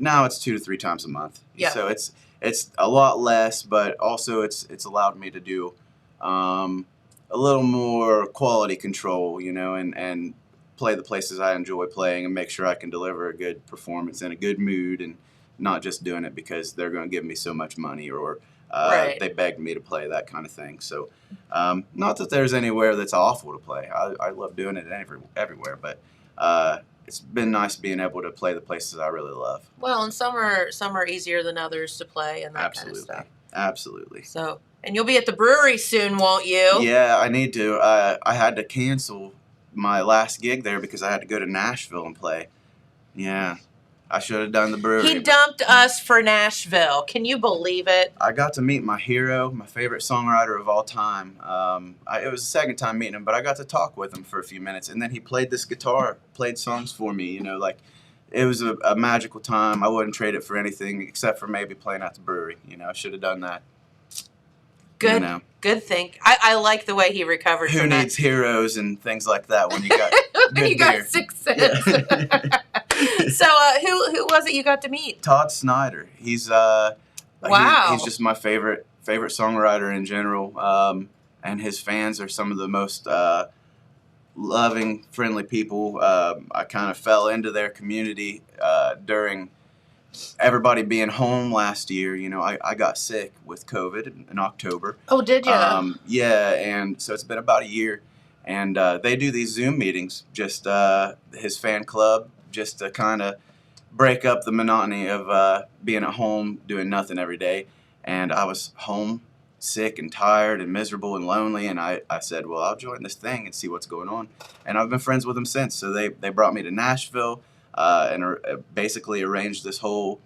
now it's 2 to 3 times a month. Yeah. So it's a lot less, but also it's allowed me to do a little more quality control, you know, and play the places I enjoy playing and make sure I can deliver a good performance in a good mood and not just doing it because they're going to give me so much money or they begged me to play, that kind of thing. So not that there's anywhere that's awful to play. I love doing it everywhere, but it's been nice being able to play the places I really love. Well, and some are easier than others to play and that Absolutely. kind of stuff. Absolutely. So, and you'll be at the brewery soon, won't you? Yeah, I need to. I had to cancel my last gig there because I had to go to Nashville and play. Yeah, I should have done the brewery. He dumped us for Nashville. Can you believe it? I got to meet my hero, my favorite songwriter of all time. It was the second time meeting him, but I got to talk with him for a few minutes, and then he played this guitar, played songs for me. You know, like it was a magical time. I wouldn't trade it for anything except for maybe playing at the brewery. You know, I should have done that. Good. You know. Good thing. I like the way he recovered Who from needs heroes and things like that when you got that. good You got beer? 6 cents. So, who was it you got to meet? Todd Snyder. He's Wow. He's just my favorite songwriter in general, and his fans are some of the most loving, friendly people. I kind of fell into their community during everybody being home last year. You know, I got sick with COVID in October. Oh, did you? Yeah, and so it's been about a year, and they do these Zoom meetings, just his fan club, just to kind of break up the monotony of being at home doing nothing every day. And I was home sick and tired and miserable and lonely, and I said, well, I'll join this thing and see what's going on. And I've been friends with them since. So they brought me to Nashville and basically arranged this whole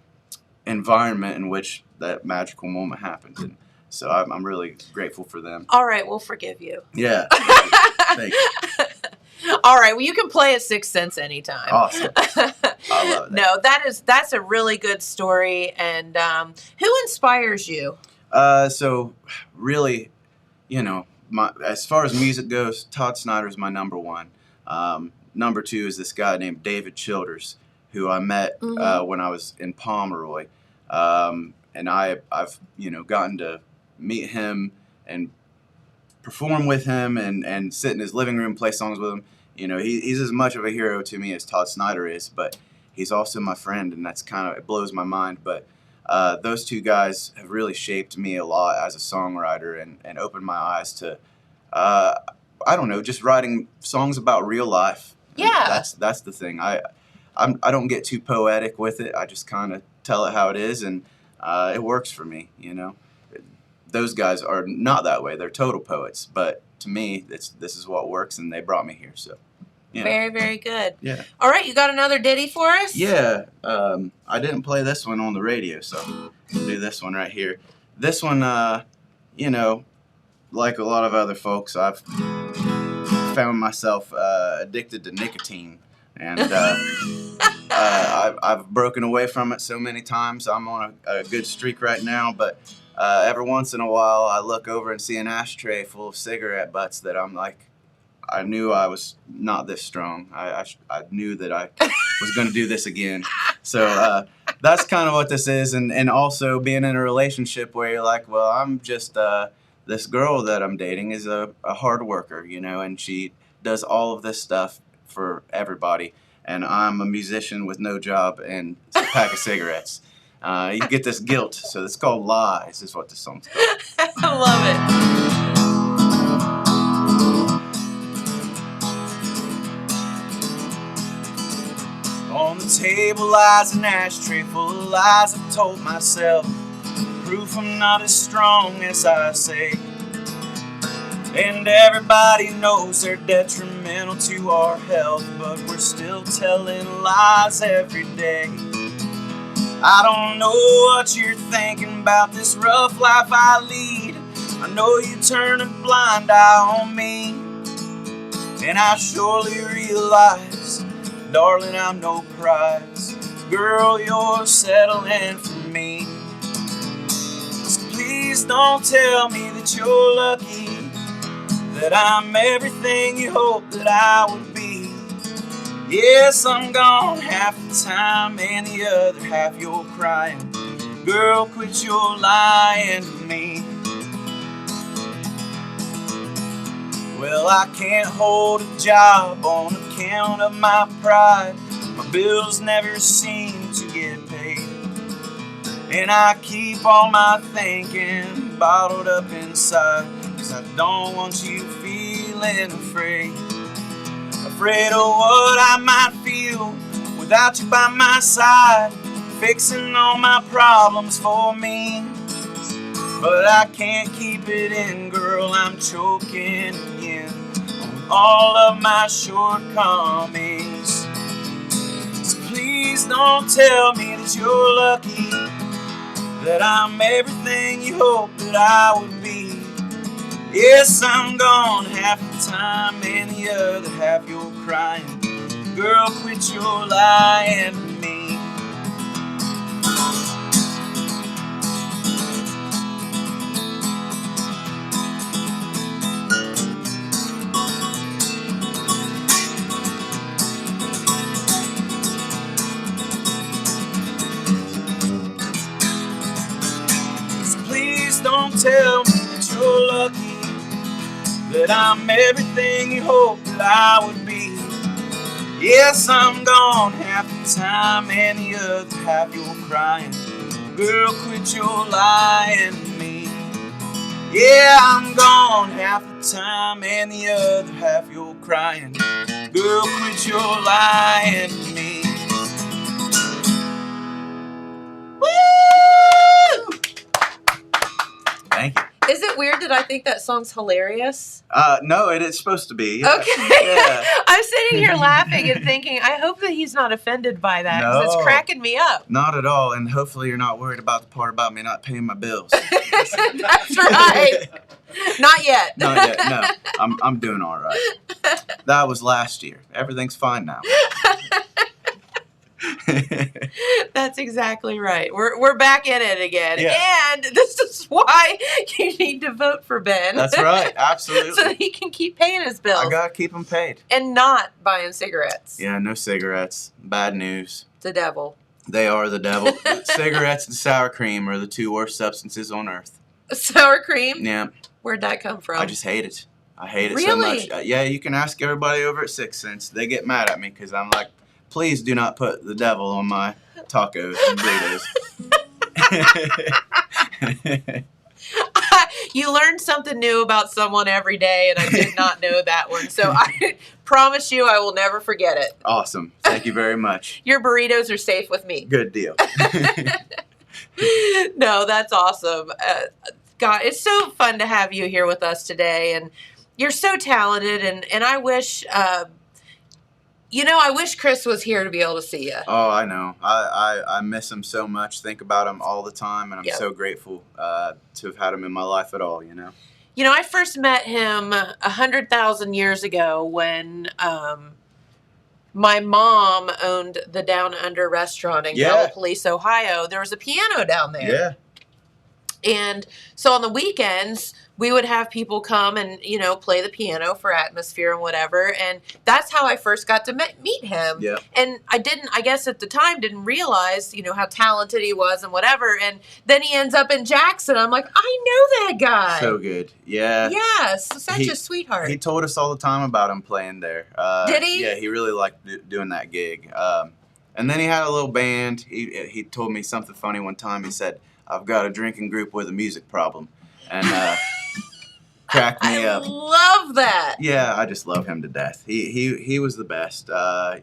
environment in which that magical moment happened. And so I'm really grateful for them. All right, we'll forgive you. Yeah. Thank you. All right, well, you can play at 6 cents anytime. Awesome. I love that. No, that's a really good story. And who inspires you? So really, you know, as far as music goes, Todd Snyder is my number one. Number two is this guy named David Childers, who I met when I was in Pomeroy, and I've gotten to meet him and perform with him and sit in his living room, play songs with him. You know, he's as much of a hero to me as Todd Snyder is, but he's also my friend, and that's it blows my mind. But those two guys have really shaped me a lot as a songwriter and opened my eyes to, I don't know, just writing songs about real life, Yeah. That's the thing. I don't get too poetic with it. I just kind of tell it how it is, and it works for me. Those guys are not that way. They're total poets, but to me, this is what works, and they brought me here. So, Very, very good. Yeah. All right, you got another ditty for us? Yeah. I didn't play this one on the radio, so I'll do this one right here. This one, like a lot of other folks, I've found myself addicted to nicotine, and I've broken away from it so many times. I'm on a good streak right now, but every once in a while I look over and see an ashtray full of cigarette butts that I'm like, I knew I was not this strong. I knew that I was going to do this again. So that's kind of what this is, and also being in a relationship where you're like, well, I'm just this girl that I'm dating is a hard worker, and she does all of this stuff for everybody, and I'm a musician with no job and a pack of cigarettes. You get this guilt, so it's called Lies, is what this song's called. I love it. On the table lies an ashtray full of lies I've told myself. Proof I'm not as strong as I say. And everybody knows they're detrimental to our health, but we're still telling lies every day. I don't know what you're thinking about this rough life I lead. I know you turn a blind eye on me, and I surely realize, darling, I'm no prize. Girl, you're settling for me. So please don't tell me that you're lucky, that I'm everything you hoped that I would be. Yes, I'm gone half the time, and the other half you're crying. Girl, quit your lying to me. Well, I can't hold a job on account of my pride. My bills never seem to get paid, and I keep all my thinking bottled up inside, 'cause I don't want you feeling afraid. Afraid of what I might feel without you by my side, fixing all my problems for me. But I can't keep it in, girl, I'm choking again on all of my shortcomings. So please don't tell me that you're lucky, that I'm everything you hoped that I would be. Yes, I'm gone half the time, and the other half you're crying. Girl, quit your lying to me. So please don't tell me that you're lucky, that I'm everything you hoped that I would be. Yes, I'm gone half the time, and the other half you're crying. Girl, quit your lying to me. Yeah, I'm gone half the time, and the other half you're crying. Girl, quit your lying to me. Woo! Thank you. Is it weird that I think that song's hilarious? No, it is supposed to be. Yeah. Okay. Yeah. I'm sitting here laughing and thinking, I hope that he's not offended by that, because it's No. cracking me up. Not at all, and hopefully you're not worried about the part about me not paying my bills. That's right. Not yet. Not yet. No, I'm doing all right. That was last year. Everything's fine now. That's exactly right. We're back in it again. Yeah. And this is why you need to vote for Ben. That's right. Absolutely. So that he can keep paying his bills I gotta keep them paid. and not buying cigarettes. Yeah, no cigarettes. Bad news. The devil. They are the devil. Cigarettes and sour cream are the two worst substances on earth. Sour cream? Yeah, Where'd that come from? I just hate it. I hate it so Really? much. Yeah, you can ask everybody over at 6 Cents. They get mad at me because I'm like, please do not put the devil on my tacos and burritos. You learn something new about someone every day, and I did not know that one. So I promise you I will never forget it. Awesome. Thank you very much. Your burritos are safe with me. Good deal. No, that's awesome. God, it's so fun to have you here with us today, and you're so talented, and I wish, I wish Chris was here to be able to see you. Oh, I know. I miss him so much. Think about him all the time, and I'm Yep. so grateful to have had him in my life at all, I first met him 100,000 years ago when my mom owned the Down Under restaurant in Gallipolis, Ohio. There was a piano down there. Yeah. And so on the weekends, we would have people come and, play the piano for atmosphere and whatever. And that's how I first got to meet him. Yeah. And I guess at the time, didn't realize, how talented he was and whatever. And then he ends up in Jackson. I'm like, I know that guy. So good. Yeah. Yes. Such a sweetheart. He told us all the time about him playing there. Did he? Yeah, he really liked doing that gig. And then he had a little band. He told me something funny one time. He said, I've got a drinking group with a music problem. And cracked me up. I love that. Yeah, I just love him to death. He was the best.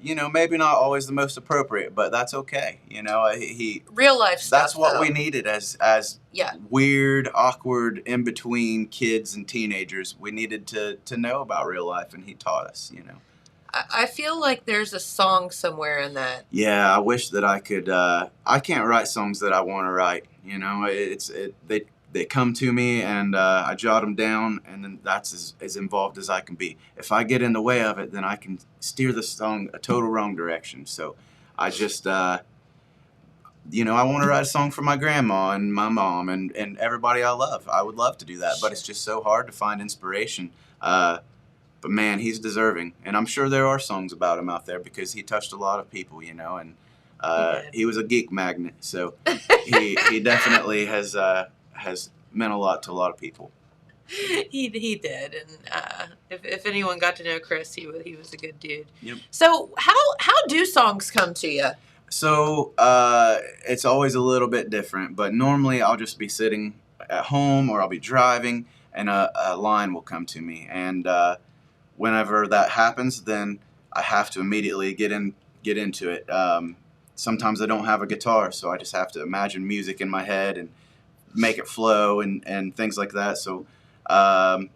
Maybe not always the most appropriate, but that's okay. He real life stuff. That's what though. we needed as Yeah. weird, awkward, in between kids and teenagers. We needed to know about real life, and he taught us. I feel like there's a song somewhere in that. Yeah, I wish that I could. I can't write songs that I want to write. They come to me, and I jot them down, and then that's as involved as I can be. If I get in the way of it, then I can steer the song a total wrong direction. So I just, I want to write a song for my grandma and my mom and everybody I love. I would love to do that, but it's just so hard to find inspiration. But man, he's deserving, and I'm sure there are songs about him out there because he touched a lot of people, and he was a geek magnet. So he definitely has meant a lot to a lot of people. He did, and if anyone got to know Chris, he was a good dude. Yep. So how do songs come to you? So it's always a little bit different, but normally I'll just be sitting at home or I'll be driving, and a line will come to me, and whenever that happens, then I have to immediately get into it. Sometimes I don't have a guitar, so I just have to imagine music in my head and make it flow and things like that. So a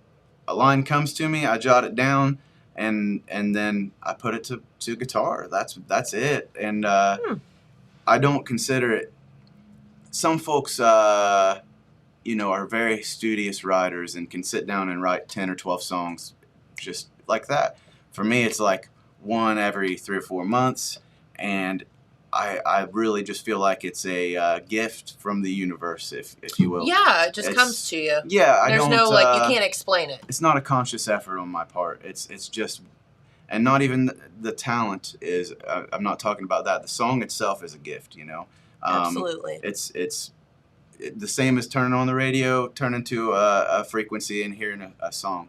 line comes to me, I jot it down, and then I put it to guitar. That's it. And I don't consider it. Some folks, are very studious writers and can sit down and write 10 or 12 songs just like that. For me, it's like one every 3 or 4 months, and I really just feel like it's a gift from the universe, if you will. Yeah, it just comes to you. Yeah, There's no you can't explain it. It's not a conscious effort on my part. It's just, and not even the talent is. I'm not talking about that. The song itself is a gift, Absolutely. It's the same as turning on the radio, turning to a frequency and hearing a song.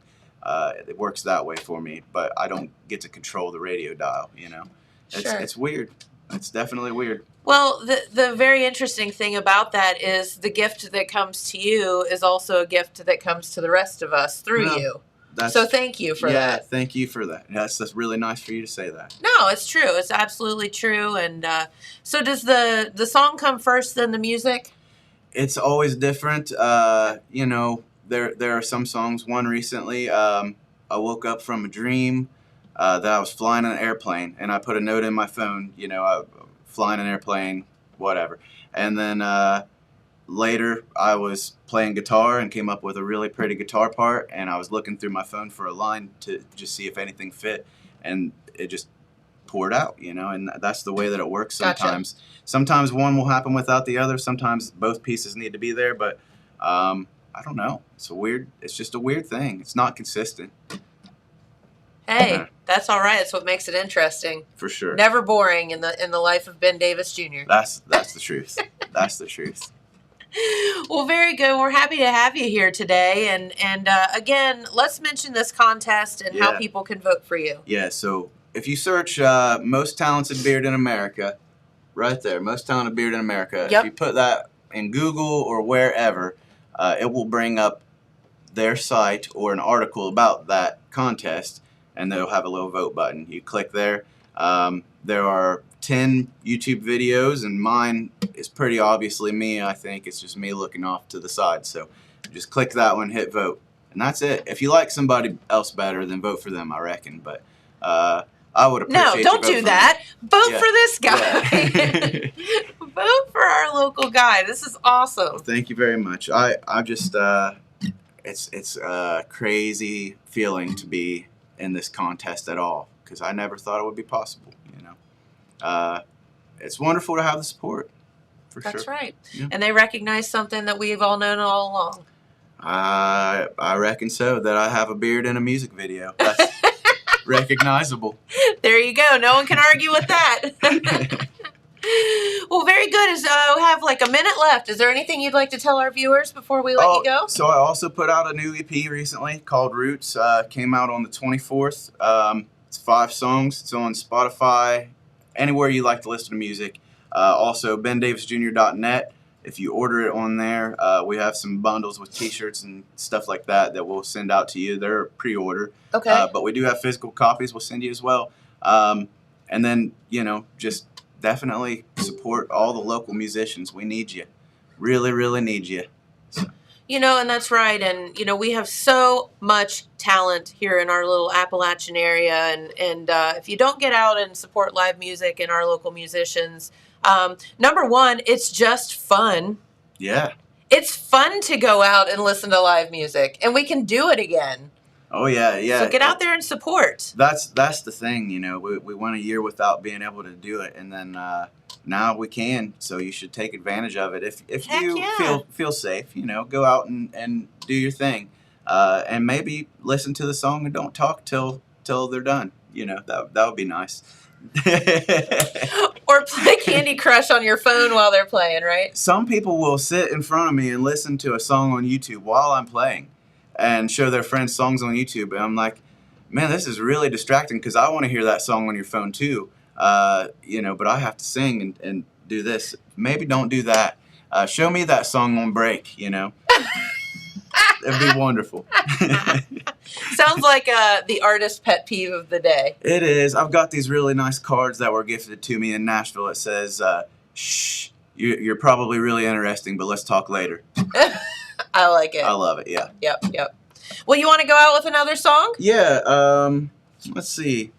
It works that way for me, but I don't get to control the radio dial. Sure. It's weird. It's definitely weird. Well, the very interesting thing about that is the gift that comes to you is also a gift that comes to the rest of us through you. So thank you for that. Yeah, thank you for that. That's really nice for you to say that. No, it's true. It's absolutely true. And so does the song come first, then the music? It's always different. There are some songs. One recently, I woke up from a dream that I was flying an airplane, and I put a note in my phone, flying an airplane, whatever. And then later I was playing guitar and came up with a really pretty guitar part, and I was looking through my phone for a line to just see if anything fit, and it just poured out, and that's the way that it works sometimes. Gotcha. Sometimes one will happen without the other. Sometimes both pieces need to be there, but I don't know. It's just a weird thing. It's not consistent. Hey, that's all right. That's what makes it interesting. For sure. Never boring in the life of Ben Davis Jr. That's the truth. That's the truth. Well, very good. We're happy to have you here today. And again, let's mention this contest and how people can vote for you. Yeah, so if you search most talented beard in America, right there, most talented beard in America, if you put that in Google or wherever, it will bring up their site or an article about that contest, and they'll have a little vote button. You click there. There are 10 YouTube videos, and mine is pretty obviously me. I think it's just me looking off to the side. So just click that one, hit vote, and that's it. If you like somebody else better, then vote for them, I reckon. But I would appreciate No, don't do that. Vote for this guy. Yeah. Vote for our local guy. This is awesome. Thank you very much. I just it's a crazy feeling to be in this contest at all, because I never thought it would be possible. It's wonderful to have the support. For sure. That's right. Yeah. And they recognize something that we've all known all along. I reckon so. That I have a beard in a music video. That's recognizable. There you go. No one can argue with that. Well, very good. We have like a minute left. Is there anything you'd like to tell our viewers before we let you go? So I also put out a new EP recently called Roots. Came out on the 24th. It's 5 songs. It's on Spotify, anywhere you like to listen to music. Also, bendavisjr.net. If you order it on there, we have some bundles with T-shirts and stuff like that we'll send out to you. They're pre-order. Okay. But we do have physical copies we'll send you as well. And then, just definitely support all the local musicians. We need you. Really, really need you. And that's right. And, we have so much talent here in our little Appalachian area. And if you don't get out and support live music and our local musicians, number one, it's just fun. Yeah. It's fun to go out and listen to live music, and we can do it again. Oh, yeah, yeah. So get out there and support. That's the thing, we went a year without being able to do it, and then now we can, so you should take advantage of it. If Heck you yeah. feel safe, go out and do your thing, and maybe listen to the song and don't talk till they're done. That would be nice. Or play Candy Crush on your phone while they're playing, right? Some people will sit in front of me and listen to a song on YouTube while I'm playing and show their friends songs on YouTube. And I'm like, man, this is really distracting because I want to hear that song on your phone too. But I have to sing and do this. Maybe don't do that. Show me that song on break, It'd be wonderful. Sounds like the artist pet peeve of the day. It is. I've got these really nice cards that were gifted to me in Nashville. It says, shh, you're probably really interesting, but let's talk later. I like it. I love it, yeah. Yep. Well, you want to go out with another song? Yeah, let's see.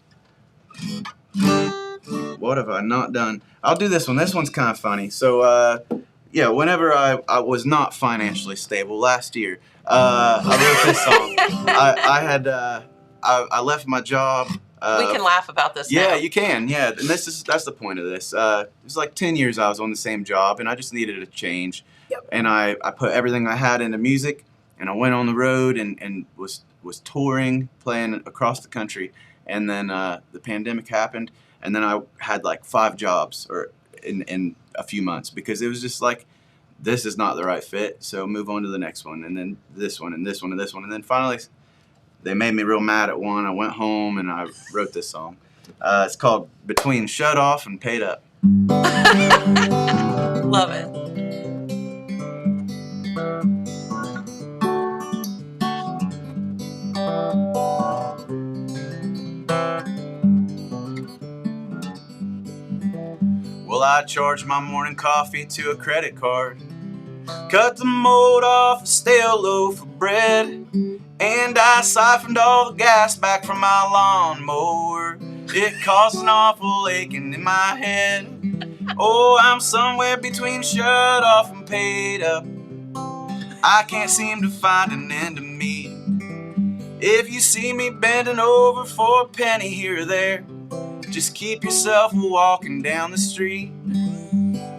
What have I not done? I'll do this one. This one's kind of funny. So, whenever I was not financially stable last year, I wrote this song. I left my job. We can laugh about this now. Yeah, you can. Yeah, and that's the point of this. It was like 10 years I was on the same job, and I just needed a change. Yep. And I put everything I had into music, and I went on the road and was touring, playing across the country. And then the pandemic happened, and then I had like 5 jobs in a few months because it was just like, this is not the right fit, so move on to the next one, and then this one, and this one, and this one. And then finally, they made me real mad at one. I went home, and I wrote this song. It's called Between Shut Off and Paid Up. Love it. Well, I charged my morning coffee to a credit card, cut the mold off a stale loaf of bread, and I siphoned all the gas back from my lawnmower. It caused an awful aching in my head. Oh, I'm somewhere between shut off and paid up. I can't seem to find an end to me. If you see me bending over for a penny here or there, just keep yourself walking down the street.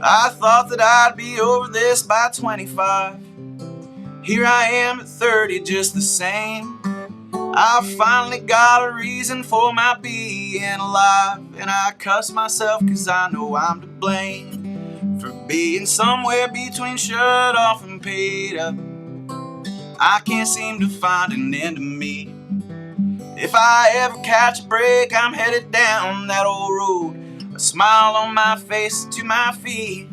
I thought that I'd be over this by 25. Here I am at 30 just the same. I finally got a reason for my being alive, and I cuss myself cause I know I'm to blame for being somewhere between shut off and paid up. I can't seem to find an end to me. If I ever catch a break, I'm headed down that old road, a smile on my face to my feet.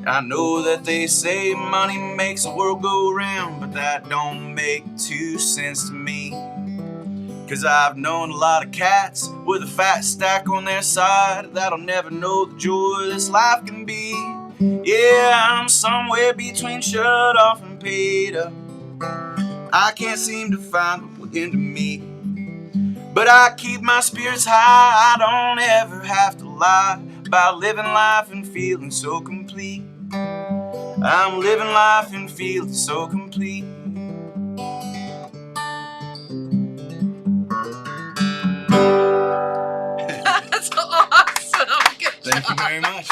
I know that they say money makes the world go round, but that don't make 2 cents to me. 'Cause I've known a lot of cats with a fat stack on their side that'll never know the joy this life can be. Yeah, I'm somewhere between shut off and paid up. I can't seem to find the end of me, but I keep my spirits high. I don't ever have to lie about living life and feeling so complete. I'm living life and feeling so complete. That's awesome. Good Thank you job. very much.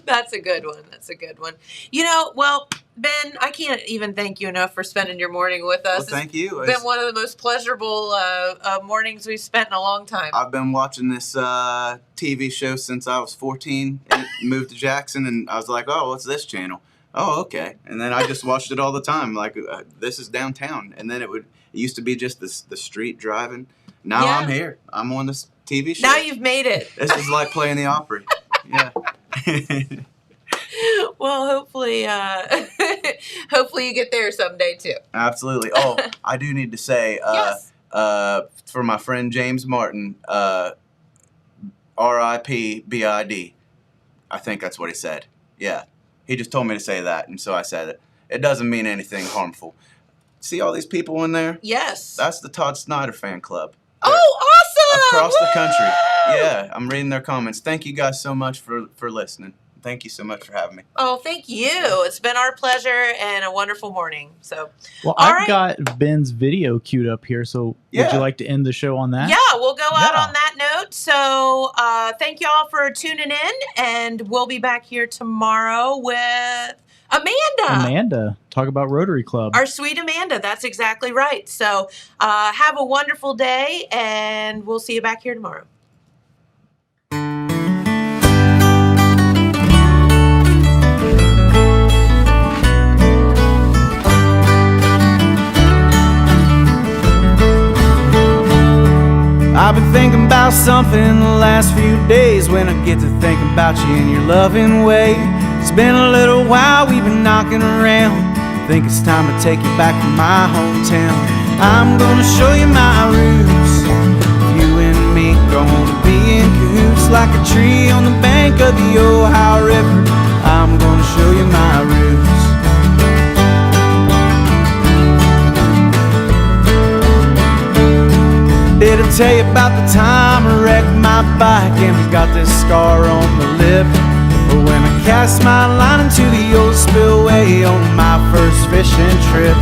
That's a good one. That's a good one. You know, well, Ben, I can't even thank you enough for spending your morning with us. Well, thank you. It's been one of the most pleasurable mornings we've spent in a long time. I've been watching this TV show since I was 14 and moved to Jackson, and I was like, oh, what's this channel? Oh, okay. And then I just watched it all the time. Like, this is downtown. And then it used to be just the street driving. Now Yeah. I'm here. I'm on this TV show. Now you've made it. This is like playing the Opry. Yeah. Well, hopefully, hopefully you get there someday too. Absolutely. Oh, I do need to say, Yes. for my friend James Martin, R.I.P. B.I.D. I think that's what he said. Yeah. He just told me to say that, and so I said it. It doesn't mean anything harmful. See all these people in there? Yes. That's the Todd Snyder fan club. Oh, awesome! Across the country. Woo! Yeah, I'm reading their comments. Thank you guys so much for listening. Thank you so much for having me. Oh, thank you. It's been our pleasure and a wonderful morning. So, Well, All I've right. got Ben's video queued up here, so would Yeah. you like to end the show on that? yeah, we'll go out Yeah. on that note. So, thank you all for tuning in, and we'll be back here tomorrow with Amanda. Amanda, talk about Rotary Club. Our sweet Amanda. That's exactly right. So, have a wonderful day, and we'll see you back here tomorrow. I've been thinking about something the last few days. When I get to thinking about you in your loving way. It's been a little while we've been knocking around. Think it's time to take you back to my hometown. I'm gonna show you my roots. You and me gonna be in cahoots like a tree on the bank of the Ohio River. I'm gonna show you my roots. Did I tell you about the time I wrecked my bike and I got this scar on my lip? Or when I cast my line into the old spillway on my first fishing trip?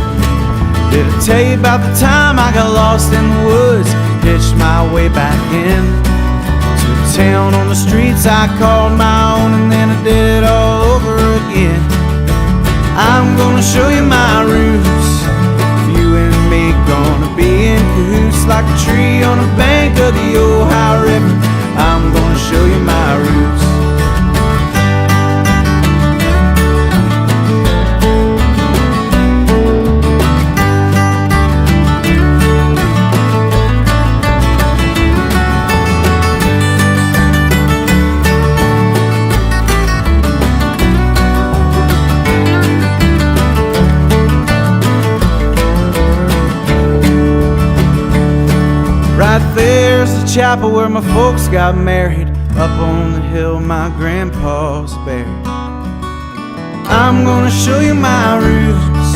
Did I tell you about the time I got lost in the woods, hitched my way back in to a town on the streets I called my own, and then I did it all over again? I'm gonna show you my roots. You and me gonna be in cahoots like a tree on the bank of the Ohio River. I'm gonna show you my roots. Right there's the chapel where my folks got married. Up on the hill my grandpa's buried. I'm gonna show you my roots.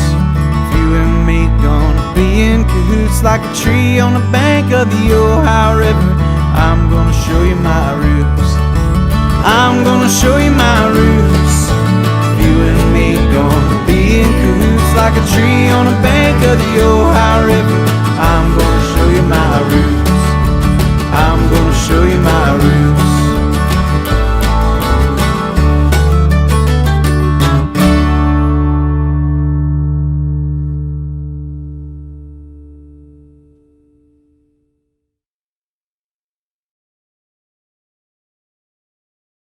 You and me gonna be in cahoots like a tree on the bank of the Ohio River. I'm gonna show you my roots. I'm gonna show you my roots. You and me gonna be in cahoots like a tree on the bank of the Ohio River. I'm gonna show you my roots. I'm gonna show you my roots.